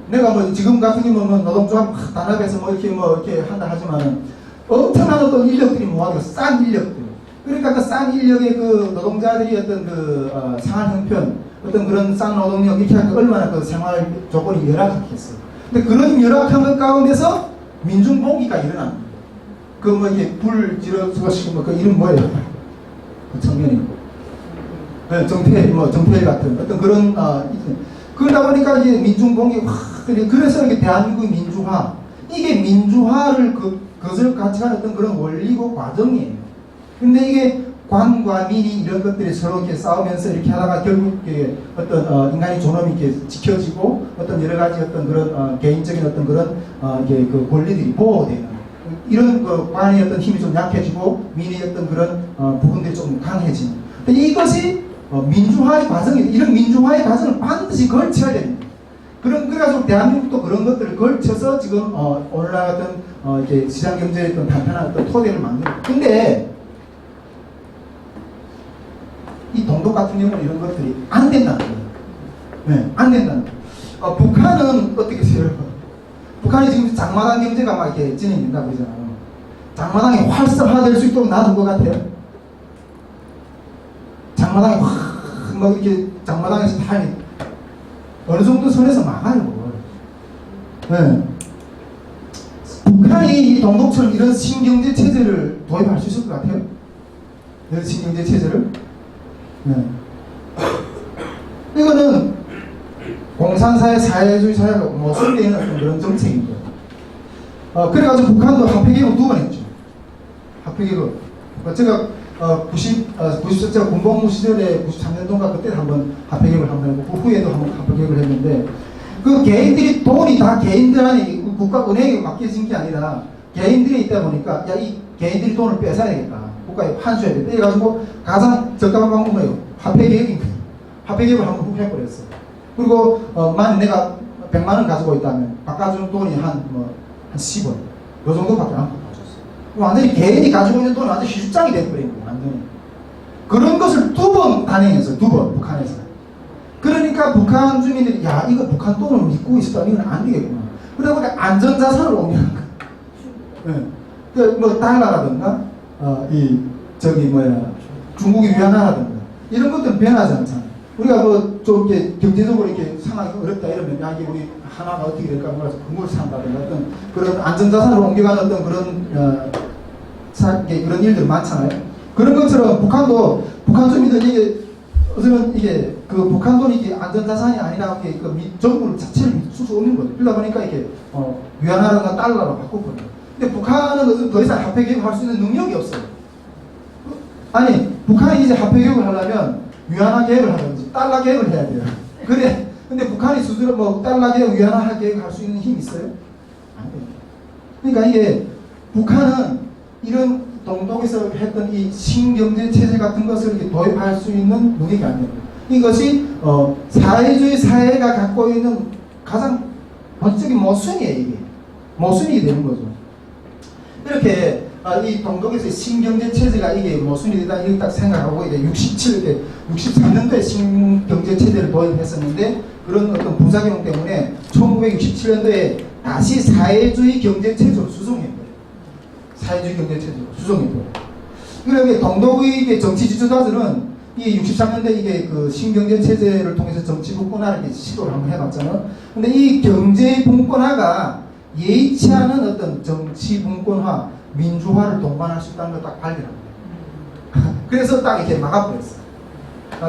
내가 지금 같은 경우는 노동조합 단합해서 이렇게 한다 하지만은 엄청난 어떤 인력들이 모아서 싼 인력들. 그러니까 그 싼 인력의 그 노동자들이 어떤 생활 형편, 어떤 그런 싼 노동력 이렇게 하니까 얼마나 그 생활 조건이 열악했겠어요. 근데 그런 열악한 것 가운데서 민중봉기가 일어납니다. 이렇게 불 지르시고 그 이름 뭐예요? 그 청년이. 네, 정태일 같은 어떤 그런 그러다 보니까 이제 민중봉기 그래서 이게 대한민국 민주화 이게 민주화를 그것을 같이 하는 어떤 그런 원리고 과정이에요. 근데 이게 관과 민이 이런 것들이 서로 이렇게 싸우면서 이렇게 하다가 결국 어떤 인간의 존엄이 이렇게 지켜지고 어떤 여러 가지 어떤 그런 개인적인 어떤 그런 그 권리들이 보호되는 이런 그 관의 어떤 힘이 좀 약해지고 민의 어떤 그런 부분들이 좀 강해지는. 근데 이것이 민주화의 과정이 이런 민주화의 과정을 반드시 걸쳐야 됩니다. 그래가지고 대한민국도 그런 것들을 걸쳐서 지금 오늘날 어떤 이렇게 시장 경제의 어떤 탄탄한 어떤 토대를 만들고. 근데 이 동독 같은 경우는 이런 것들이 안 된다는 거예요. 네, 안 된다는 거예요. 북한은 어떻게 해요? 북한이 지금 장마당 경제가 막 이렇게 진행된다고 그러잖아요. 장마당이 활성화될 수 있도록 놔둔 것 같아요. 장마당이 이렇게 장마당에서 다 어느 정도 선에서 막아요. 네. 북한이 이 동독처럼 이런 신경제 체제를 도입할 수 있을 것 같아요. 이런 신경제 체제를. 네. 이거는 공산사회, 사회주의 사회가 모순되는 어떤 그런 정책인 거예요. 그래가지고 북한도 학폐개혁을 2번 했죠. 학폐개혁을. 제가 90세 제가 군복무 시절에 93년도인가 그때 한번 학폐개혁을 한번 했고 그 후에도 한번 학폐개혁을 했는데 그 개인들이 돈이 다 개인들 안에 국가 은행에 맡겨진 게 아니라 개인들이 있다 보니까 이 개인들이 돈을 뺏어야 되겠다. 국가에 환수해야 되겠다. 이래가지고 가장 적합한 방법은 뭐예요? 화폐개혁인 거예요. 화폐개혁을 한번 훅 해버렸어요. 그리고 만약 내가 100만 원 가지고 있다면 바꿔주는 돈이 한 10원 요 정도밖에 안 바꿔줬어요. 완전히 개인이 가지고 있는 돈이 완전히 실장이 돼버린 거예요. 완전히. 그런 것을 2번 단행했어요. 2번 북한에서. 그러니까 북한 주민들이 이거 북한 돈을 믿고 있었다. 이건 안 되겠구나. 그러다 보니까 안전자산을 옮겨간 거예요. 네. 달러라든가 중국이 위안화라든가 이런 것들은 변하지 않잖아요. 우리가 좀 이렇게 경제적으로 이렇게 상황이 어렵다 이러면 야 이게 우리 하나가 어떻게 될까 몰라서 건물을 산다든가 어떤 그런 안전자산으로 옮겨가는 어떤 그런 그런 일들 많잖아요. 그런 것처럼 북한도 북한 주민들 이게 어쩌면 이게 그 북한 돈이 이게 안전자산이 아니라 이게 그 정부 자체를 믿을 수 없는 거죠. 그러다 보니까 이게 위안화라든가 달러로 바꿨거든요. 근데 북한은 더 이상 화폐 개혁할 수 있는 능력이 없어요. 아니 북한이 이제 화폐 개혁을 하려면 위안화 개혁을 하든지 달러 개혁을 해야 돼요. 그래. 근데 북한이 스스로 뭐 달러 개혁, 위안화 개혁 할 수 있는 힘이 있어요? 안 돼요. 그러니까 이게 북한은 이런 동독에서 했던 이 신경제 체제 같은 것을 이렇게 도입할 수 있는 능력이 안 됩니다. 이것이 사회주의 사회가 갖고 있는 가장 본질적인 모순이에요. 이게 모순이 되는 거죠. 이렇게 이 동독에서 신경제 체제가 이게 모순이 되다 이렇게 딱 생각하고 이제 63년도에 신경제 체제를 도입했었는데 그런 어떤 부작용 때문에 1967년도에 다시 사회주의 경제 체제로 수정했거든요. 사회주의 경제 체제로 수정했거든요. 그러니까 동독의 정치 지도자들은 이 63년대 이게 그 신경제 체제를 통해서 정치 분권화를 시도를 한번 해봤잖아요. 근데 이 경제 분권화가 예의치 않은 어떤 정치 분권화, 민주화를 동반할 수 있다는 걸 딱 발견합니다. 그래서 딱 이렇게 막아버렸어요.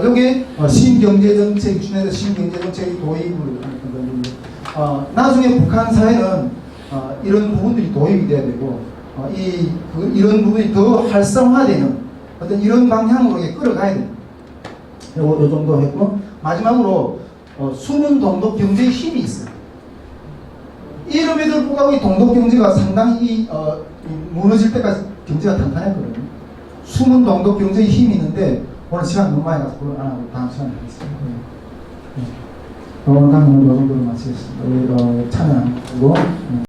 여기 신경제정책, 60년대 신경제정책의 도입을 하는 건데 나중에 북한 사회는 이런 부분들이 도입이 돼야 되고 이런 부분이 더 활성화되는 어떤 이런 방향으로 끌어가야 됩니다. 요 정도 했고 마지막으로 숨은 동독 경제의 힘이 있어요. 이름에도 불구하고 이 동독 경제가 상당히 무너질 때까지 경제가 탄탄했거든요. 숨은 동독 경제의 힘이 있는데 오늘 시간 너무 많이 가서 그걸 안 하고 다음 시간에 하겠습니다. 오늘 강의는 이 정도로 마치겠습니다. 참여하고